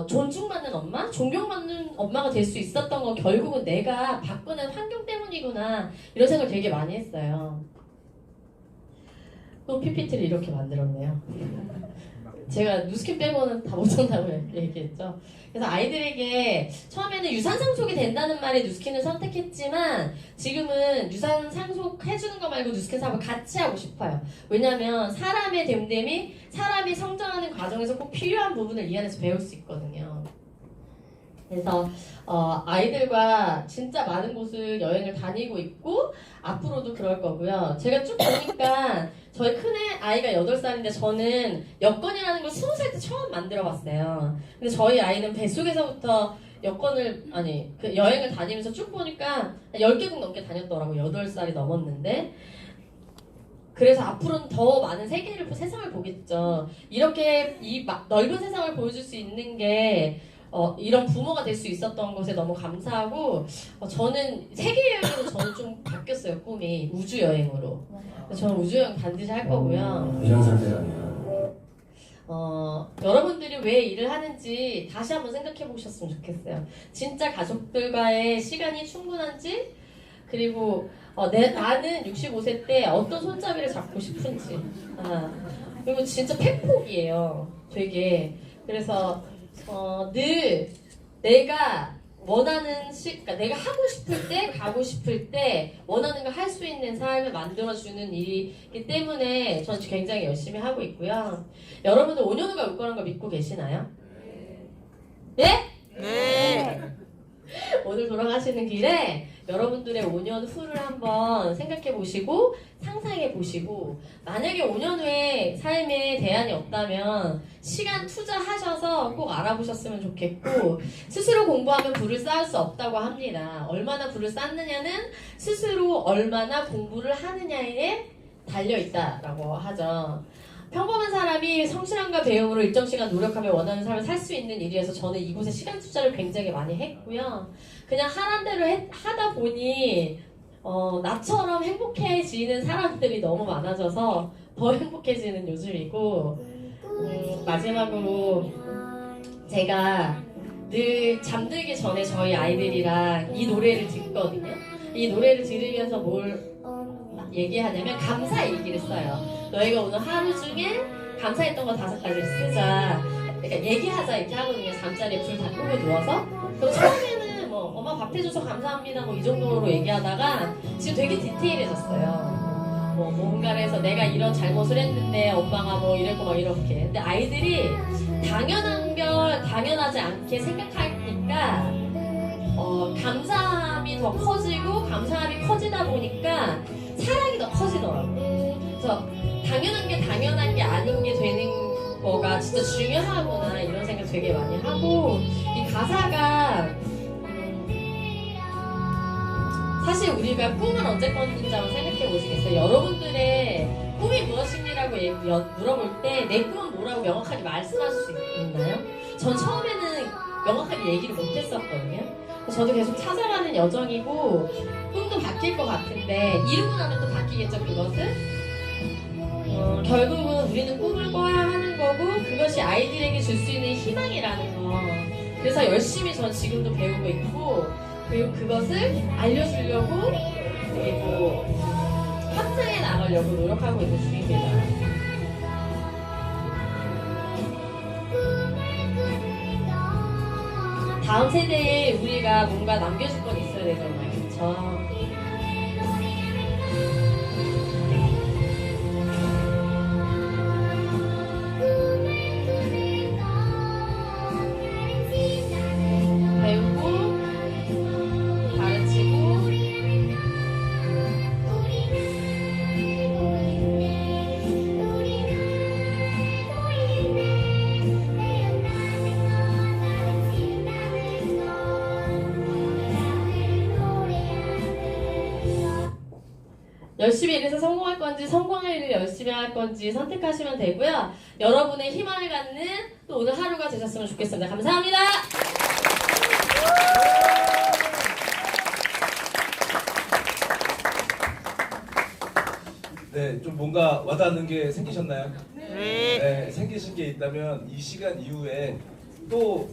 존중받는 엄마, 존경받는 엄마가 될 수 있었던 건 결국은 내가 바꾸는 환경 때문이구나 이런 생각을 되게 많이 했어요. 또 PPT를 이렇게 만들었네요. 제가 누스킨 빼고는 다 못한다고 얘기했죠. 그래서 아이들에게 처음에는 유산 상속이 된다는 말에 누스킨을 선택했지만 지금은 유산 상속 해주는 거 말고 누스킨 사업을 같이 하고 싶어요. 왜냐하면 사람의 됨됨이 사람이 성장하는 과정에서 꼭 필요한 부분을 이 안에서 배울 수 있거든요. 그래서 아이들과 진짜 많은 곳을 여행을 다니고 있고 앞으로도 그럴 거고요. 제가 쭉 보니까 저희 큰애 아이가 8살인데 저는 여권이라는 걸 20살 때 처음 만들어 봤어요. 근데 저희 아이는 뱃속에서부터 그 여행을 다니면서 쭉 보니까 10개국 넘게 다녔더라고요. 8살이 넘었는데. 그래서 앞으로는 더 많은 세상을 보겠죠. 이렇게 넓은 세상을 보여줄 수 있는 게 이런 부모가 될 수 있었던 것에 너무 감사하고 저는 세계 여행으로 저는 좀 바뀌었어요. 꿈이 우주 여행으로. 저는 우주 여행 반드시 할 거고요. 이런 상태가 아니라 여러분들이 왜 일을 하는지 다시 한번 생각해 보셨으면 좋겠어요. 진짜 가족들과의 시간이 충분한지 그리고 나는 65세 때 어떤 손잡이를 잡고 싶은지 그리고 진짜 팩폭이에요. 되게 그래서 늘 내가 원하는 그러니까 내가 하고 싶을 때 가고 싶을 때 원하는 걸 할 수 있는 삶을 만들어주는 일이기 때문에 저는 굉장히 열심히 하고 있고요. 여러분들 5년 후가 올 거라는 거 믿고 계시나요? 네? 네. 오늘 돌아가시는 길에 여러분들의 5년 후를 한번 생각해 보시고 상상해 보시고 만약에 5년 후에 삶에 대안이 없다면 시간 투자하셔서 꼭 알아보셨으면 좋겠고 스스로 공부하면 부를 쌓을 수 없다고 합니다. 얼마나 부를 쌓느냐는 스스로 얼마나 공부를 하느냐에 달려있다라고 하죠. 평범한 사람이 성실함과 배움으로 일정 시간 노력하며 원하는 삶을 살 수 있는 일이어서 저는 이곳에 시간 투자를 굉장히 많이 했고요. 그냥 하란 대로 하다 보니 나처럼 행복해지는 사람들이 너무 많아져서 더 행복해지는 요즘이고 마지막으로 제가 늘 잠들기 전에 저희 아이들이랑 이 노래를 듣거든요. 이 노래를 들으면서 뭘 얘기하냐면 감사 일기를 써요. 너희가 오늘 하루 중에 감사했던 거 5가지를 쓰자. 그러니까 얘기하자 이렇게 하거든요. 잠자리에 불 다 끄고 누워서. 그리고 처음에는 뭐 엄마 밥 해줘서 감사합니다 뭐 이 정도로 얘기하다가 지금 되게 디테일해졌어요. 뭐 뭔가를 해서 내가 이런 잘못을 했는데 엄마가 뭐 이랬고 막 이렇게. 근데 아이들이 당연한 걸 당연하지 않게 생각하니까 감사함이 더 커지고 감사함이 커지다 보니까 사랑이 더 커지더라고요. 그래서 당연한 게 당연한 게 아닌 게 되는 거가 진짜 중요하구나 이런 생각 되게 많이 하고 이 가사가 사실 우리가 꿈을 언제 꿨는지 한번 생각해 보시겠어요? 여러분들의 꿈이 무엇인지라고 물어볼 때 내 꿈은 뭐라고 명확하게 말씀하실 수 있나요? 전 처음에는 명확하게 얘기를 못했었거든요. 저도 계속 찾아가는 여정이고 꿈도 바뀔 것 같은데 이루고 나면 또 바뀌겠죠 그것은? 결국은 우리는 꿈을 꿔야 하는 거고 그것이 아이들에게 줄 수 있는 희망이라는 거. 그래서 열심히 전 지금도 배우고 있고 그리고 그것을 알려주려고 그리고 확장해 나가려고 노력하고 있는 중입니다. 다음 세대에 우리가 뭔가 남겨줄 건 있어야 되잖아요. 그쵸? 배우고 가르치고 열심히 일해서 성공할 건지 성공할 일을 열심히 할 건지 선택하시면 되고요. 여러분의 희망을 갖는 또 오늘 하루가 되셨으면 좋겠습니다. 감사합니다. 네, 좀 뭔가 와닿는 게 생기셨나요? 네. 네, 생기신 게 있다면 이 시간 이후에 또